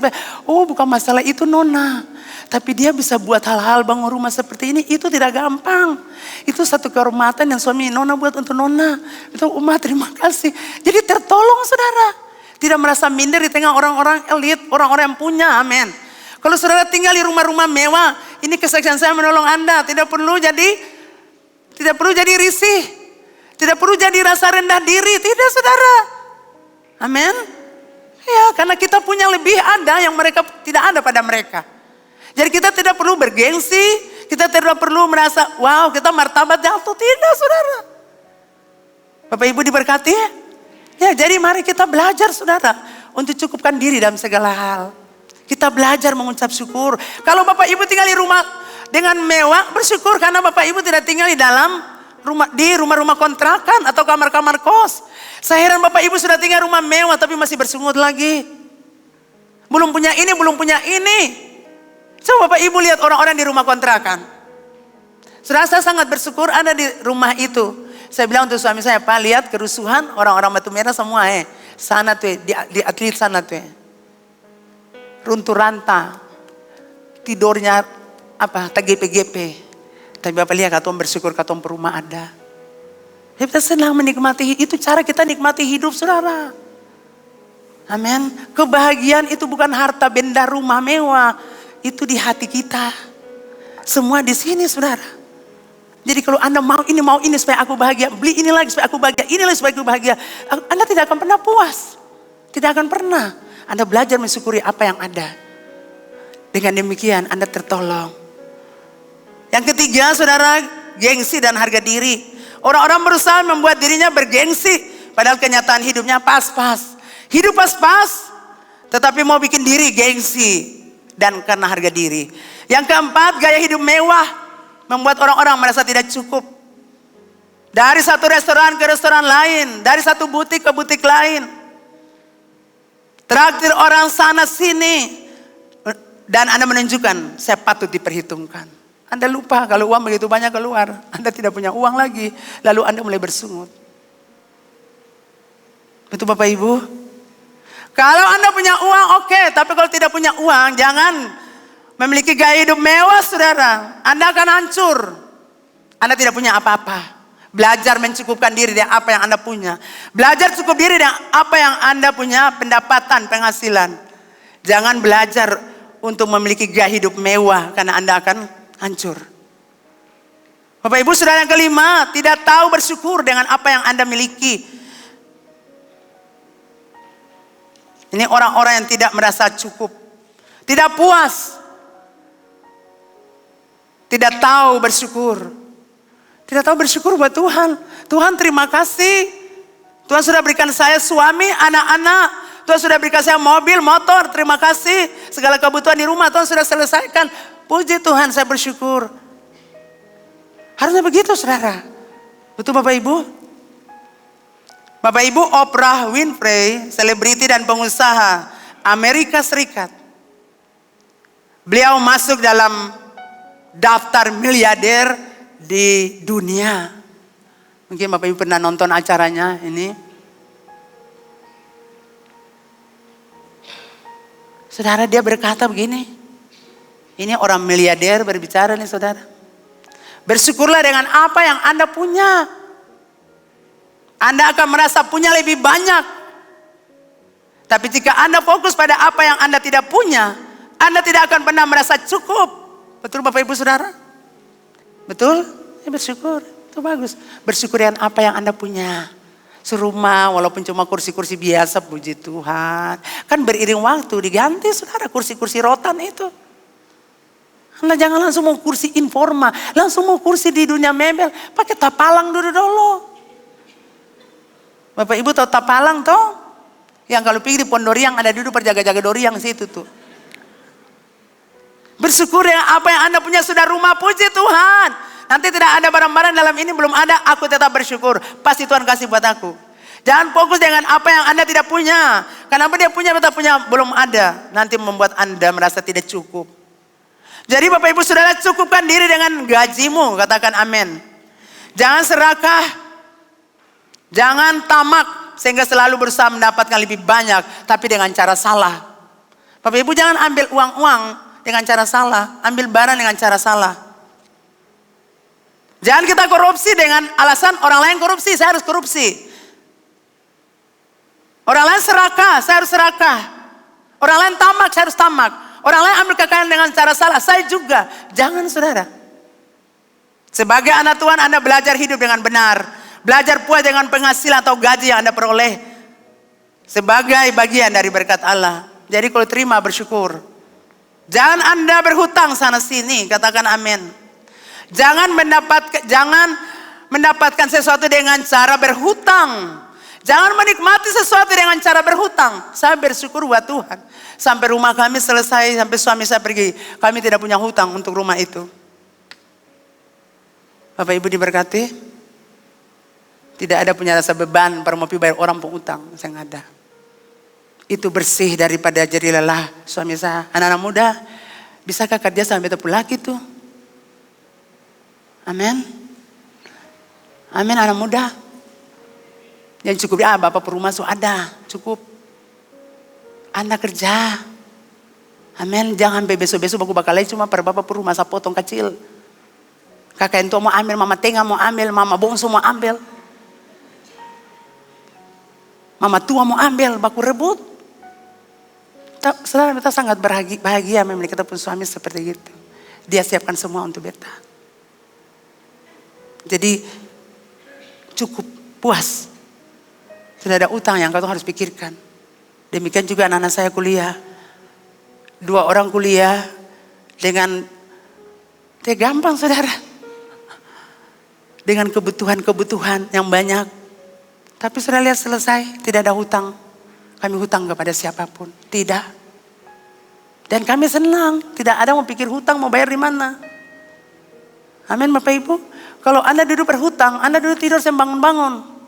Speaker 1: Oh bukan masalah itu Nona. Tapi dia bisa buat hal-hal bangun rumah seperti ini. Itu tidak gampang. Itu satu kehormatan yang suami Nona buat untuk Nona. Itu Oma terima kasih. Jadi tertolong saudara. Tidak merasa minder di tengah orang-orang elit. Orang-orang yang punya, amin. Kalau saudara tinggal di rumah-rumah mewah. Ini kesaksian saya menolong Anda. Tidak perlu jadi risih. Tidak perlu jadi rasa rendah diri. Tidak saudara. Amin. Ya karena kita punya lebih ada yang mereka tidak ada pada mereka. Jadi kita tidak perlu bergengsi. Kita tidak perlu merasa wow kita martabat jatuh. Tidak saudara. Bapak Ibu diberkati ya. Jadi mari kita belajar saudara. Untuk cukupkan diri dalam segala hal. Kita belajar mengucap syukur. Kalau Bapak Ibu tinggal di rumah dengan mewah bersyukur. Karena Bapak Ibu tidak tinggal di dalam rumah-rumah kontrakan atau kamar-kamar kos. Saya heran Bapak Ibu sudah tinggal rumah mewah tapi masih bersungut lagi. Belum punya ini, belum punya ini. Coba Bapak Ibu lihat orang-orang di rumah kontrakan. Saudara saya sangat bersyukur ada di rumah itu. Saya bilang untuk suami saya, Pak lihat kerusuhan orang-orang Batu Merah semua sana tuh di atlet sana tuh runtuh ranta. Tidurnya TGP-GP. Tapi Bapak lihat katong bersyukur katong perumah ada. Kita senang menikmati, itu cara kita nikmati hidup saudara. Amin. Kebahagiaan itu bukan harta benda rumah mewah. Itu di hati kita. Semua di sini saudara. Jadi kalau Anda mau ini supaya aku bahagia. Beli ini lagi supaya aku bahagia. Ini lagi supaya aku bahagia. Anda tidak akan pernah puas. Tidak akan pernah. Anda belajar mensyukuri apa yang ada. Dengan demikian Anda tertolong. Yang ketiga saudara, gengsi dan harga diri. Orang-orang berusaha membuat dirinya bergengsi. Padahal kenyataan hidupnya pas-pas. Hidup pas-pas. Tetapi mau bikin diri gengsi. Dan karena harga diri. Yang keempat, gaya hidup mewah. Membuat orang-orang merasa tidak cukup. Dari satu restoran ke restoran lain. Dari satu butik ke butik lain. Traktir orang sana sini. Dan Anda menunjukkan, saya patut diperhitungkan. Anda lupa kalau uang begitu banyak keluar. Anda tidak punya uang lagi. Lalu Anda mulai bersungut. Betul Bapak Ibu? Kalau Anda punya uang oke. Tapi kalau tidak punya uang jangan memiliki gaya hidup mewah saudara. Anda akan hancur. Anda tidak punya apa-apa. Belajar mencukupkan diri dengan apa yang Anda punya. Belajar cukup diri dengan apa yang Anda punya. Pendapatan, penghasilan. Jangan belajar untuk memiliki gaya hidup mewah. Karena Anda akan hancur. Bapak Ibu saudara yang kelima, tidak tahu bersyukur dengan apa yang Anda miliki. Ini orang-orang yang tidak merasa cukup. Tidak puas. Tidak tahu bersyukur. Tidak tahu bersyukur buat Tuhan. Tuhan terima kasih. Tuhan sudah berikan saya suami, anak-anak. Tuhan sudah berikan saya mobil, motor. Terima kasih. Segala kebutuhan di rumah Tuhan sudah selesaikan. Puji Tuhan, saya bersyukur. Harusnya begitu saudara. Betul Bapak Ibu? Bapak Ibu, Oprah Winfrey, selebriti dan pengusaha Amerika Serikat. Beliau masuk dalam daftar miliarder di dunia. Mungkin Bapak Ibu pernah nonton acaranya ini. Saudara, dia berkata begini. Ini orang miliarder berbicara nih saudara. Bersyukurlah dengan apa yang Anda punya. Anda akan merasa punya lebih banyak. Tapi jika Anda fokus pada apa yang Anda tidak punya, Anda tidak akan pernah merasa cukup. Betul Bapak Ibu Saudara? Betul? Ya, bersyukur. Itu bagus. Bersyukur dengan apa yang Anda punya. Serumah walaupun cuma kursi-kursi biasa, puji Tuhan. Kan beriring waktu diganti saudara kursi-kursi rotan itu. Anda jangan langsung mau kursi informa. Langsung mau kursi di dunia mebel. Pakai tapalang dulu. Bapak Ibu tahu tapalang toh? Yang kalau pergi di Pondoriang ada duduk perjaga-jaga Doriang situ tuh. Bersyukur ya apa yang Anda punya sudah rumah, puji Tuhan. Nanti tidak ada barang-barang dalam ini belum ada, aku tetap bersyukur. Pasti Tuhan kasih buat aku. Jangan fokus dengan apa yang Anda tidak punya. Kenapa dia punya, kita punya belum ada. Nanti membuat Anda merasa tidak cukup. Jadi Bapak Ibu Saudara, cukupkan diri dengan gajimu, katakan amin. Jangan serakah, jangan tamak sehingga selalu berusaha mendapatkan lebih banyak tapi dengan cara salah. Bapak Ibu jangan ambil uang-uang dengan cara salah, ambil barang dengan cara salah. Jangan kita korupsi dengan alasan orang lain korupsi, saya harus korupsi. Orang lain serakah, saya harus serakah. Orang lain tamak, saya harus tamak. Orang lain ambil kekayaan dengan cara salah, saya juga. Jangan saudara. Sebagai anak Tuhan Anda belajar hidup dengan benar. Belajar puas dengan penghasilan atau gaji yang Anda peroleh. Sebagai bagian dari berkat Allah. Jadi kalau terima bersyukur. Jangan Anda berhutang sana sini, katakan amin. Jangan mendapatkan sesuatu dengan cara berhutang. Jangan menikmati sesuatu dengan cara berhutang. Saya bersyukur buat Tuhan. Sampai rumah kami selesai, sampai suami saya pergi. Kami tidak punya hutang untuk rumah itu. Bapak Ibu diberkati. Tidak ada punya rasa beban para mau bayar orang pengutang. Saya nggak ada. Itu bersih daripada jadi lelah. Suami saya, anak-anak muda, bisakah kerja sampai tepu lagi tuh? Amin. Amin anak muda. Yang cukup bapak perumah so ada, cukup. Anda kerja. Amin. Jangan besok-besok baku bakal cuma per bapak perumah saya potong kecil. Kakak itu mau ambil, mama tengah mau ambil, mama bongso mau ambil. Mama tua mau ambil, baku rebut. Saudara, kita sangat bahagia memiliki kita pun suami seperti itu. Dia siapkan semua untuk beta. Jadi cukup puas. Tidak ada utang yang kau harus pikirkan. Demikian juga anak-anak saya kuliah. 2 orang kuliah dengan gampang saudara. Dengan kebutuhan-kebutuhan yang banyak. Tapi sudah lihat selesai, tidak ada hutang. Kami hutang kepada siapapun. Tidak. Dan kami senang. Tidak ada mau pikir hutang mau bayar di mana. Amin Bapak Ibu. Kalau Anda duduk berhutang, Anda duduk tidur sembangun-bangun.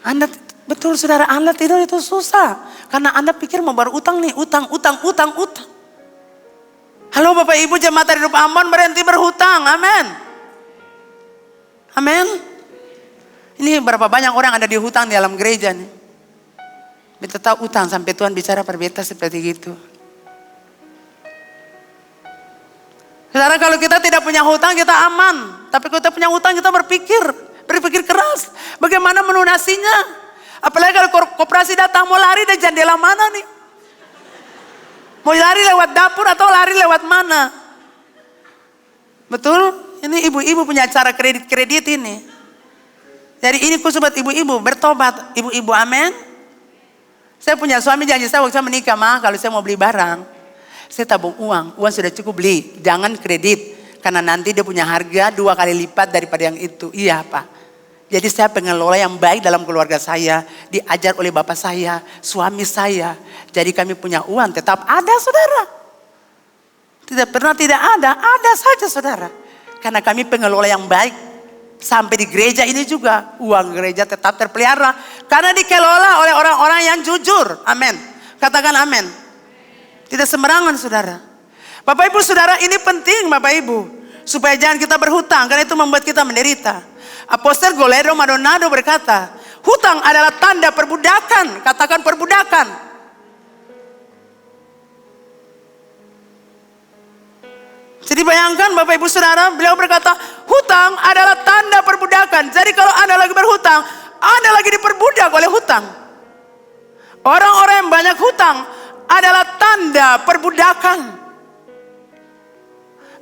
Speaker 1: Anda betul saudara, Anda tidur itu susah. Karena Anda pikir mau baru utang nih, utang. Halo Bapak Ibu jemaat hidup Ambon, berhenti berhutang. Amin. Amin. Ini berapa banyak orang ada di hutang di dalam gereja nih. Beta tahu utang sampai Tuhan bicara perbeta seperti gitu. Saudara, kalau kita tidak punya hutang kita aman. Tapi kalau kita punya hutang kita berpikir keras. Bagaimana melunasinya? Apalagi kalau koperasi datang mau lari dari jendela mana nih? Mau lari lewat dapur atau lari lewat mana? Betul? Ini ibu-ibu punya cara kredit ini. Jadi ini khusus buat ibu-ibu, bertobat. Ibu-ibu amin. Saya punya suami janji saya waktu saya menikah, kalau saya mau beli barang, saya tabung uang sudah cukup beli. Jangan kredit, karena nanti dia punya harga 2 kali lipat daripada yang itu. Iya Pak. Jadi saya pengelola yang baik dalam keluarga saya, diajar oleh bapak saya, suami saya. Jadi kami punya uang tetap ada saudara. Tidak pernah tidak ada saja saudara. Karena kami pengelola yang baik. Sampai di gereja ini juga uang gereja tetap terpelihara. Karena dikelola oleh orang-orang yang jujur. Amin. Katakan amin. Tidak sembarangan saudara. Bapak Ibu saudara, ini penting Bapak Ibu. Supaya jangan kita berhutang. Karena itu membuat kita menderita. Apostel Goledo Madonado berkata, hutang adalah tanda perbudakan. Katakan perbudakan. Jadi bayangkan Bapak Ibu Saudara, beliau berkata, hutang adalah tanda perbudakan. Jadi kalau Anda lagi berhutang, Anda lagi diperbudak oleh hutang. Orang-orang yang banyak hutang adalah tanda perbudakan.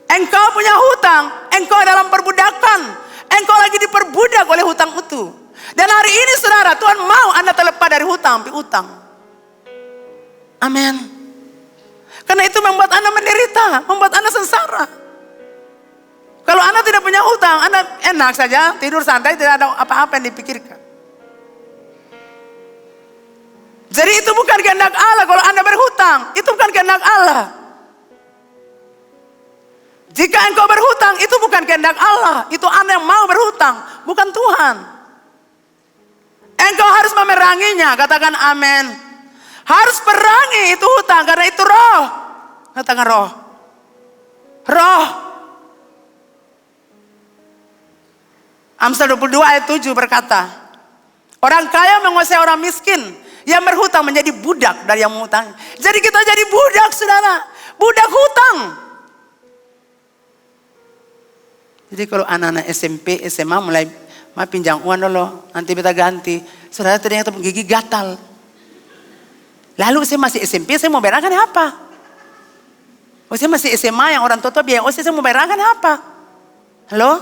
Speaker 1: Engkau punya hutang, engkau dalam perbudakan. Engkau lagi diperbudak oleh hutang itu. Dan hari ini saudara, Tuhan mau Anda terlepas dari hutang, piutang. Amin. Karena itu membuat Anda menderita, membuat Anda sengsara. Kalau Anda tidak punya hutang, Anda enak saja, tidur santai, tidak ada apa-apa yang dipikirkan. Jadi itu bukan kehendak Allah kalau Anda berhutang, itu bukan kehendak Allah. Jika engkau berhutang, itu bukan kehendak Allah, itu Anda yang mau berhutang, bukan Tuhan. Engkau harus memeranginya, katakan amin. Harus perangi itu hutang karena itu roh. Katakan roh. Roh. Amsal 22 ayat 7 berkata, orang kaya menguasai orang miskin, yang berhutang menjadi budak dari yang mengutang. Jadi kita jadi budak, saudara. Budak hutang. Jadi kalau anak-anak SMP, SMA mulai pinjam uang dulu, nanti kita ganti. Saudara ternyata gigi gatal. Lalu saya masih SMP, saya mau bayarkan apa? Oh, saya masih SMA yang orang tua biaya, oh saya mau bayarkan apa? Halo?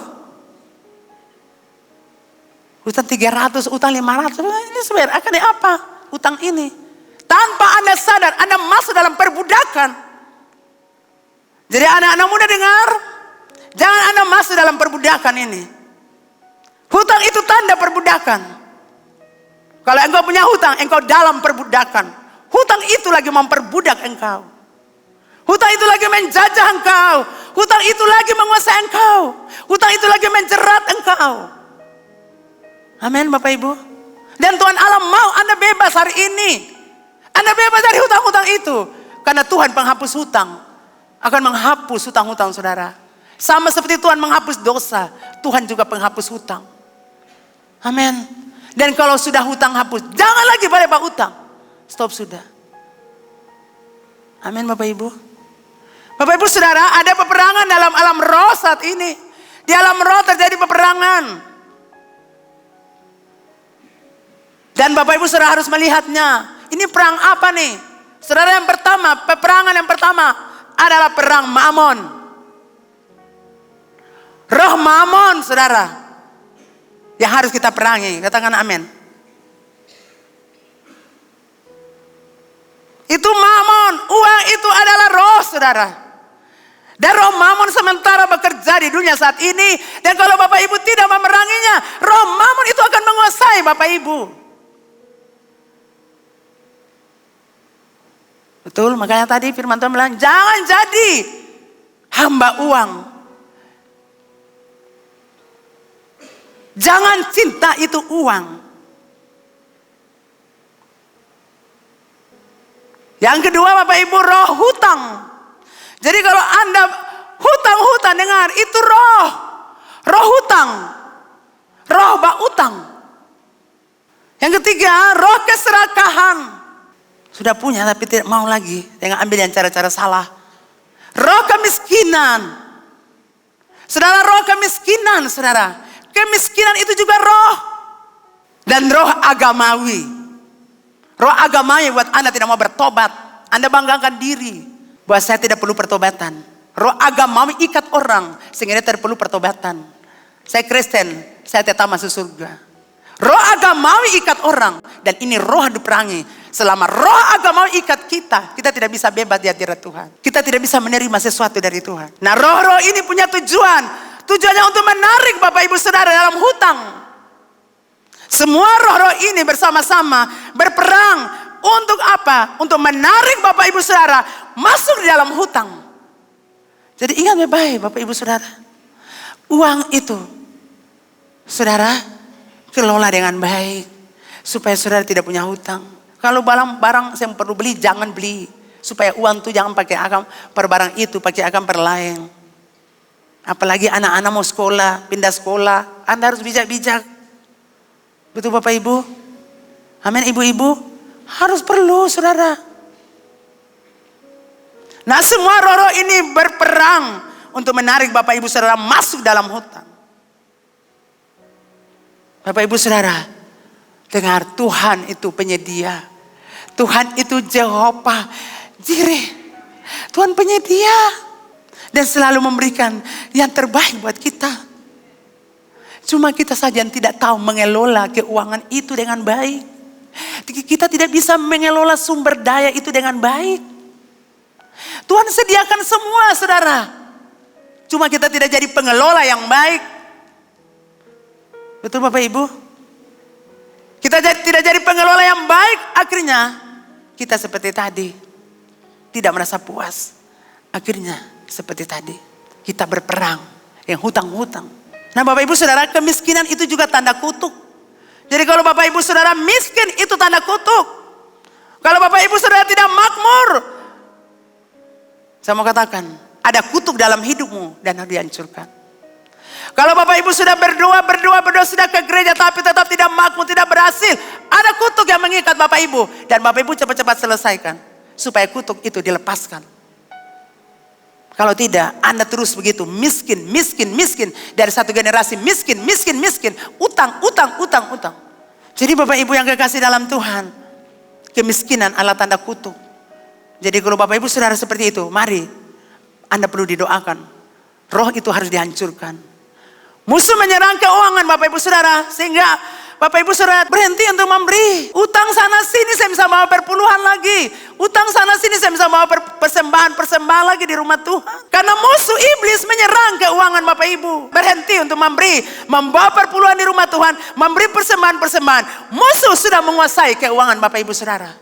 Speaker 1: Utang 300, utang 500, ini sebenarnya akan apa? Utang ini. Tanpa Anda sadar, Anda masuk dalam perbudakan. Jadi anak-anak muda dengar, jangan Anda masuk dalam perbudakan ini. Hutang itu tanda perbudakan. Kalau engkau punya hutang, engkau dalam perbudakan. Hutang itu lagi memperbudak engkau. Hutang itu lagi menjajah engkau. Hutang itu lagi menguasai engkau. Hutang itu lagi menjerat engkau. Amin Bapak Ibu. Dan Tuhan Allah mau Anda bebas hari ini. Anda bebas dari hutang-hutang itu. Karena Tuhan penghapus hutang. Akan menghapus hutang-hutang saudara. Sama seperti Tuhan menghapus dosa. Tuhan juga penghapus hutang. Amin. Dan kalau sudah hutang hapus, jangan lagi balik hutang. Stop sudah. Amin Bapak Ibu. Bapak Ibu saudara, ada peperangan dalam alam roh saat ini. Di alam roh terjadi peperangan. Dan Bapak Ibu saudara harus melihatnya. Ini perang apa nih? Saudara, yang pertama, peperangan yang pertama adalah perang Mamon. Roh Mamon saudara. Yang harus kita perangi. Katakan amin. Itu Mamon. Uang itu adalah roh saudara. Dan roh Mamon sementara bekerja di dunia saat ini. Dan kalau Bapak Ibu tidak memeranginya, roh Mamon itu akan menguasai Bapak Ibu. Betul, makanya tadi firman Tuhan bilang, jangan jadi hamba uang. Jangan cinta itu uang. Yang kedua Bapak Ibu, roh hutang. Jadi kalau Anda hutang-hutang, dengar, itu roh. Roh hutang. Roh bak utang. Yang ketiga, roh keserakahan. Sudah punya tapi tidak mau lagi. Dengan ambil yang cara-cara salah. Roh kemiskinan. Saudara, roh kemiskinan saudara. Kemiskinan itu juga roh. Dan roh agamawi. Roh agamawi buat Anda tidak mau bertobat. Anda banggakan diri. Bahwa saya tidak perlu pertobatan. Roh agamawi ikat orang. Sehingga dia tidak perlu pertobatan. Saya Kristen. Saya tetap masuk surga. Roh agamawi ikat orang. Dan ini roh diperangi. Selama roh agamawi ikat kita. Kita tidak bisa bebas di hadirat Tuhan. Kita tidak bisa menerima sesuatu dari Tuhan. Nah, roh-roh ini punya tujuan. Tujuannya untuk menarik Bapak Ibu Saudara dalam hutang. Semua roh-roh ini bersama-sama berperang. Untuk apa? Untuk menarik Bapak Ibu Saudara masuk di dalam hutang. Jadi ingat baik-baik Bapak Ibu Saudara. Uang itu, saudara, kelola dengan baik. Supaya saudara tidak punya hutang. Kalau barang yang perlu beli, jangan beli. Supaya uang itu jangan pakai akan per barang itu, pakai akan per lain. Apalagi anak-anak mau sekolah, pindah sekolah. Anda harus bijak-bijak. Betul Bapak Ibu? Amin ibu-ibu? Harus perlu saudara. Nah, semua roh-roh ini berperang untuk menarik Bapak Ibu Saudara masuk dalam hutang. Bapak Ibu Saudara, dengar, Tuhan itu penyedia. Tuhan itu Jehovah Jireh. Tuhan penyedia. Dan selalu memberikan yang terbaik buat kita. Cuma kita saja yang tidak tahu mengelola keuangan itu dengan baik. Kita tidak bisa mengelola sumber daya itu dengan baik. Tuhan sediakan semua saudara. Cuma kita tidak jadi pengelola yang baik. Betul Bapak Ibu? Kita tidak jadi pengelola yang baik. Akhirnya kita seperti tadi. Tidak merasa puas. Akhirnya seperti tadi. Kita berperang. Yang hutang-hutang. Nah Bapak Ibu Saudara, kemiskinan itu juga tanda kutuk. Jadi kalau Bapak Ibu Saudara miskin itu tanda kutuk. Kalau Bapak Ibu Saudara tidak makmur. Saya mau katakan, ada kutuk dalam hidupmu dan harus dihancurkan. Kalau Bapak Ibu sudah berdoa sudah ke gereja tapi tetap tidak makmur, tidak berhasil. Ada kutuk yang mengikat Bapak Ibu. Dan Bapak Ibu cepat-cepat selesaikan. Supaya kutuk itu dilepaskan. Kalau tidak, Anda terus begitu. Miskin. Dari satu generasi miskin. Utang. Jadi Bapak Ibu yang kekasih dalam Tuhan. Kemiskinan adalah tanda kutuk. Jadi kalau Bapak Ibu saudara seperti itu, mari Anda perlu didoakan. Roh itu harus dihancurkan. Musuh menyerang keuangan Bapak Ibu Saudara. Sehingga Bapak Ibu Saudara berhenti untuk memberi. Utang sana sini saya bisa bawa perpuluhan lagi. Utang sana sini saya bisa bawa persembahan lagi di rumah Tuhan. Karena musuh iblis menyerang keuangan Bapak Ibu. Berhenti untuk memberi. Membawa perpuluhan di rumah Tuhan. Memberi persembahan. Musuh sudah menguasai keuangan Bapak Ibu Saudara.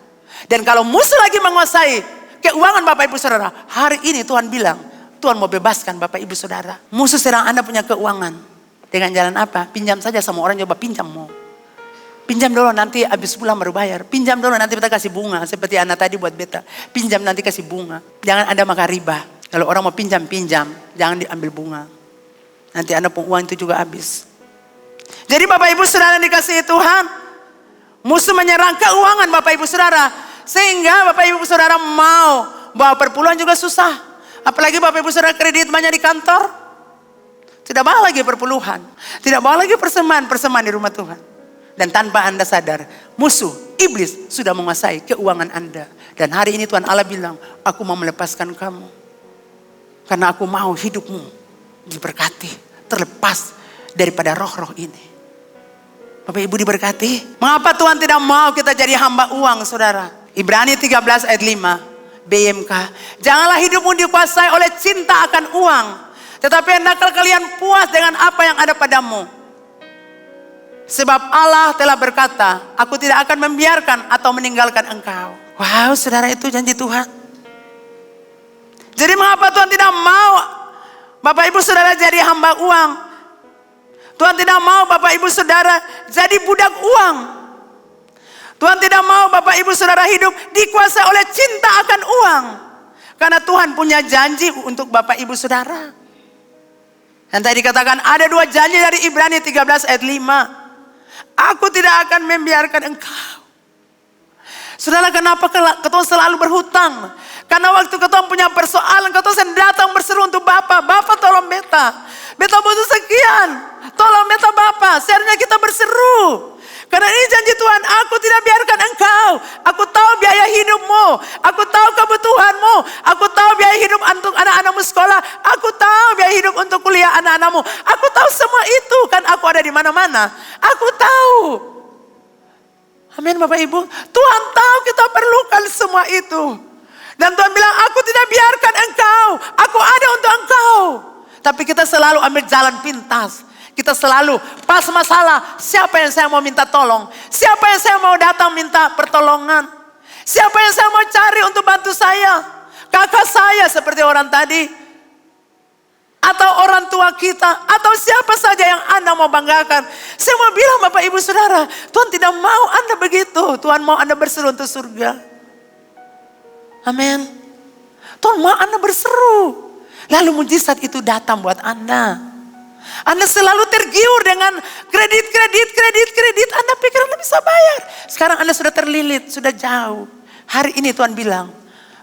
Speaker 1: Dan kalau musuh lagi menguasai keuangan Bapak Ibu Saudara. Hari ini Tuhan bilang. Tuhan mau bebaskan Bapak Ibu Saudara. Musuh serang Anda punya keuangan. Dengan jalan apa? Pinjam saja sama orang, coba pinjam mau. Pinjam dulu nanti habis bulan baru bayar. Pinjam dulu nanti beta kasih bunga. Seperti anak tadi buat beta. Pinjam nanti kasih bunga. Jangan Anda makan riba. Kalau orang mau pinjam. Jangan diambil bunga. Nanti Anda pun uang itu juga habis. Jadi Bapak Ibu Saudara dikasihi Tuhan. Musuh menyerang keuangan Bapak Ibu Saudara. Sehingga Bapak Ibu Saudara mau bawa perpuluhan juga susah. Apalagi Bapak Ibu Saudara kredit banyak di kantor. Tidak bawa lagi perpuluhan. Tidak bawa lagi persembahan di rumah Tuhan. Dan tanpa Anda sadar, musuh, iblis sudah menguasai keuangan Anda. Dan hari ini Tuhan Allah bilang, aku mau melepaskan kamu. Karena aku mau hidupmu diberkati. Terlepas daripada roh-roh ini. Bapak Ibu diberkati. Mengapa Tuhan tidak mau kita jadi hamba uang saudara? Ibrani 13 ayat 5. BMK. Janganlah hidupmu dikuasai oleh cinta akan uang. Tetapi hendaklah kalian puas dengan apa yang ada padamu. Sebab Allah telah berkata, aku tidak akan membiarkan atau meninggalkan engkau. Wow saudara, itu janji Tuhan. Jadi mengapa Tuhan tidak mau Bapak Ibu Saudara jadi hamba uang? Tuhan tidak mau Bapak Ibu Saudara jadi budak uang. Tuhan tidak mau Bapak Ibu Saudara hidup dikuasai oleh cinta akan uang. Karena Tuhan punya janji untuk Bapak Ibu Saudara. Dan tadi dikatakan ada 2 janji dari Ibrani 13 ayat 5. Aku tidak akan membiarkan engkau. Saudara, kenapa ketua selalu berhutang? Karena waktu ketua punya persoalan, ketua datang berseru untuk Bapak. Bapak tolong beta. Beta butuh sekian. Tolong beta Bapak. Seharusnya kita berseru. Karena ini janji Tuhan, aku tidak biarkan engkau. Aku tahu biaya hidupmu. Aku tahu kebutuhanmu. Aku tahu biaya hidup untuk anak-anakmu sekolah. Aku tahu biaya hidup untuk kuliah anak-anakmu. Aku tahu semua itu. Kan aku ada di mana-mana. Aku tahu. Amin Bapak Ibu. Tuhan tahu kita perlukan semua itu. Dan Tuhan bilang, aku tidak biarkan engkau. Aku ada untuk engkau. Tapi kita selalu ambil jalan pintas. Kita selalu pas masalah, siapa yang saya mau minta tolong? Siapa yang saya mau datang minta pertolongan? Siapa yang saya mau cari untuk bantu saya? Kakak saya seperti orang tadi. Atau orang tua kita. Atau siapa saja yang Anda mau banggakan. Saya mau bilang Bapak Ibu Saudara, Tuhan tidak mau Anda begitu. Tuhan mau Anda berseru untuk surga. Amin. Tuhan mau Anda berseru. Lalu mujizat itu datang buat Anda. Anda selalu tergiur dengan kredit. Anda pikir Anda bisa bayar. Sekarang Anda sudah terlilit, sudah jauh. Hari ini Tuhan bilang,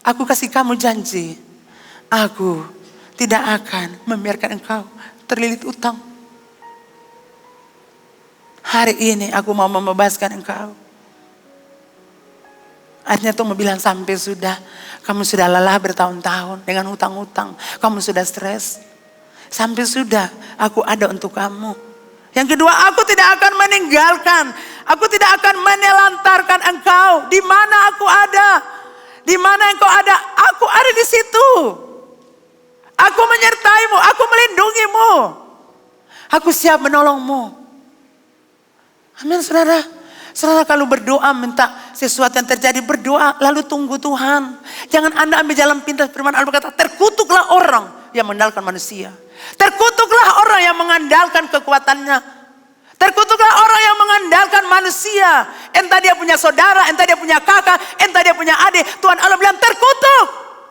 Speaker 1: aku kasih kamu janji. Aku tidak akan membiarkan engkau terlilit utang. Hari ini aku mau membebaskan engkau. Artinya Tuhan bilang sampai sudah. Kamu sudah lelah bertahun-tahun dengan hutang-hutang. Kamu sudah stres. Sampai sudah, aku ada untuk kamu. Yang kedua, aku tidak akan meninggalkan. Aku tidak akan menelantarkan engkau. Di mana aku ada. Di mana engkau ada, aku ada di situ. Aku menyertaimu, aku melindungimu. Aku siap menolongmu. Amin saudara. Saudara kalau berdoa minta sesuatu yang terjadi, berdoa lalu tunggu Tuhan. Jangan Anda ambil jalan pintas. Firman Allah berkata, terkutuklah orang yang mengandalkan manusia. Terkutuklah orang yang mengandalkan kekuatannya. Terkutuklah orang yang mengandalkan manusia. Entah dia punya saudara, entah dia punya kakak, entah dia punya adik. Tuhan Allah bilang terkutuk.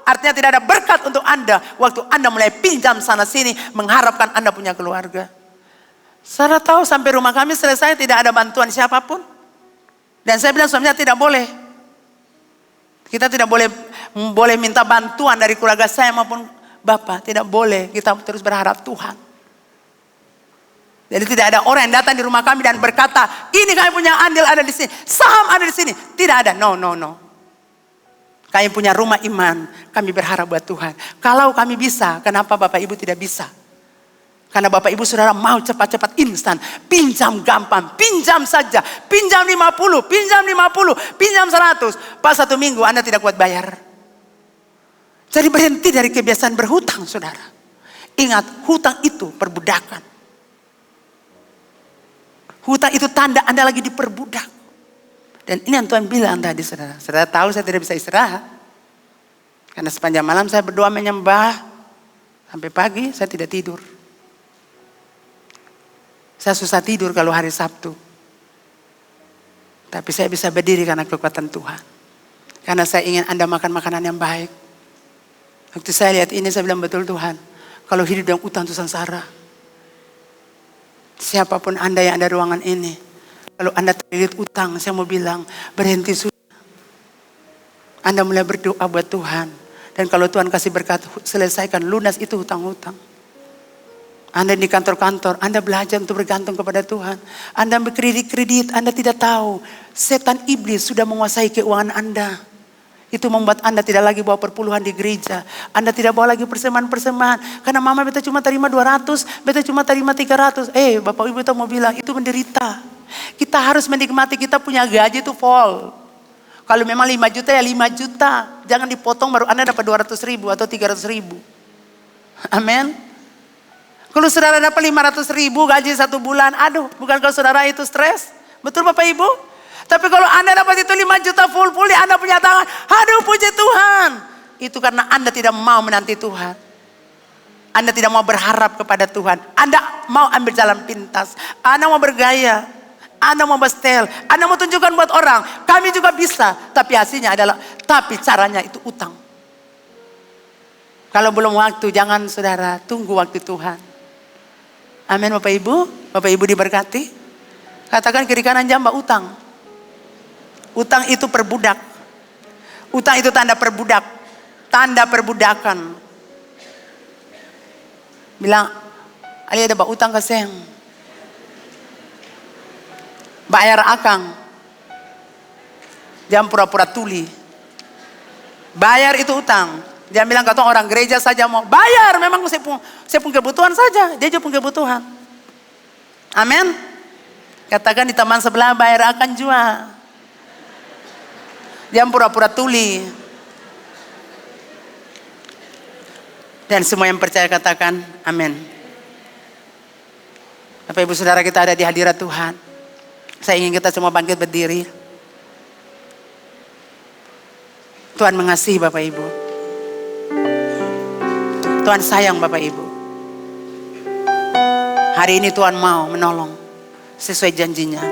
Speaker 1: Artinya tidak ada berkat untuk Anda waktu Anda mulai pinjam sana sini mengharapkan Anda punya keluarga. Saudara tahu sampai rumah kami selesai tidak ada bantuan siapapun. Dan saya bilang suaminya tidak boleh. Kita tidak boleh minta bantuan dari keluarga saya maupun Bapak. Tidak boleh, kita terus berharap Tuhan. Jadi tidak ada orang yang datang di rumah kami dan berkata, ini kami punya andil ada di sini, saham ada di sini. Tidak ada, no. Kami punya rumah iman, kami berharap buat Tuhan. Kalau kami bisa, kenapa Bapak Ibu tidak bisa? Karena Bapak Ibu Saudara mau cepat-cepat instan. Pinjam gampang, pinjam saja. Pinjam 50, pinjam 100. Pas 1 minggu Anda tidak kuat bayar. Jadi berhenti dari kebiasaan berhutang saudara. Ingat, hutang itu perbudakan. Hutang itu tanda Anda lagi diperbudak. Dan ini yang Tuhan bilang tadi saudara. Saudara tahu saya tidak bisa istirahat. Karena sepanjang malam saya berdoa menyembah. Sampai pagi saya tidak tidur. Saya susah tidur kalau hari Sabtu. Tapi saya bisa berdiri karena kekuatan Tuhan. Karena saya ingin Anda makan makanan yang baik. Waktu saya lihat ini saya bilang betul Tuhan. Kalau hidup dengan utang itu sengsara. Siapapun Anda yang ada ruangan ini. Kalau Anda terlilit utang saya mau bilang berhenti sudah. Anda mulai berdoa buat Tuhan. Dan kalau Tuhan kasih berkat selesaikan lunas itu hutang-hutang. Anda di kantor-kantor, Anda belajar untuk bergantung kepada Tuhan. Anda berkredit-kredit, Anda tidak tahu. Setan iblis sudah menguasai keuangan Anda. Itu membuat Anda tidak lagi bawa perpuluhan di gereja. Anda tidak bawa lagi persembahan-persembahan. Karena mama beta cuma terima 200, beta cuma terima 300. Bapak Ibu itu mau bilang, itu menderita. Kita harus menikmati, kita punya gaji itu full. Kalau memang 5 juta ya 5 juta. Jangan dipotong baru Anda dapat 200 ribu atau 300 ribu. Amin. Kalau saudara dapat 500 ribu gaji 1 bulan, aduh, bukan kalau saudara itu stres? Betul Bapak Ibu? Tapi kalau Anda dapat itu 5 juta full di Anda punya tangan, aduh puji Tuhan. Itu karena Anda tidak mau menanti Tuhan. Anda tidak mau berharap kepada Tuhan. Anda mau ambil jalan pintas. Anda mau bergaya. Anda mau bestel. Anda mau tunjukkan buat orang. Kami juga bisa. Tapi hasilnya adalah, tapi caranya itu utang. Kalau belum waktu, jangan saudara, tunggu waktu Tuhan. Amin Bapak Ibu. Bapak Ibu diberkati. Katakan kiri kanan jamba utang. Utang itu perbudak. Utang itu tanda perbudak. Tanda perbudakan. Bilang, ali ada bak utang keseng. Bayar akang. Jangan pura-pura tuli. Bayar itu utang. Jangan bilang kata orang gereja saja mau bayar. Memang saya pun kebutuhan saja. Dia juga pun kebutuhan. Amin. Katakan di teman sebelah bayar akan jual. Jangan pura-pura tuli. Dan semua yang percaya katakan amin. Bapak Ibu Saudara kita ada di hadirat Tuhan. Saya ingin kita semua bangkit berdiri. Tuhan mengasihi Bapak Ibu. Tuhan sayang Bapak Ibu. Hari ini Tuhan mau menolong sesuai janjinya.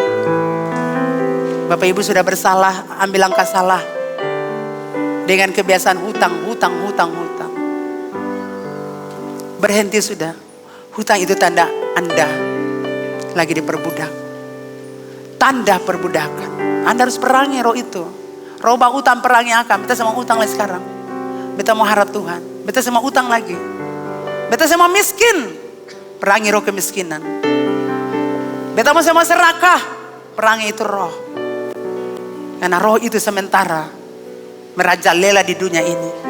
Speaker 1: Bapak Ibu sudah bersalah, ambil langkah salah. Dengan kebiasaan hutang. Berhenti sudah. Hutang itu tanda Anda lagi diperbudak. Tanda perbudakan. Anda harus perangi roh itu. Roh bang utang perangi akan. Kita sama utang lagi sekarang. Kita mau harap Tuhan. Beta semua utang lagi. Beta semua miskin. Perangi roh kemiskinan. Beta mau semua serakah. Perangi itu roh. Karena roh itu sementara merajalela di dunia ini.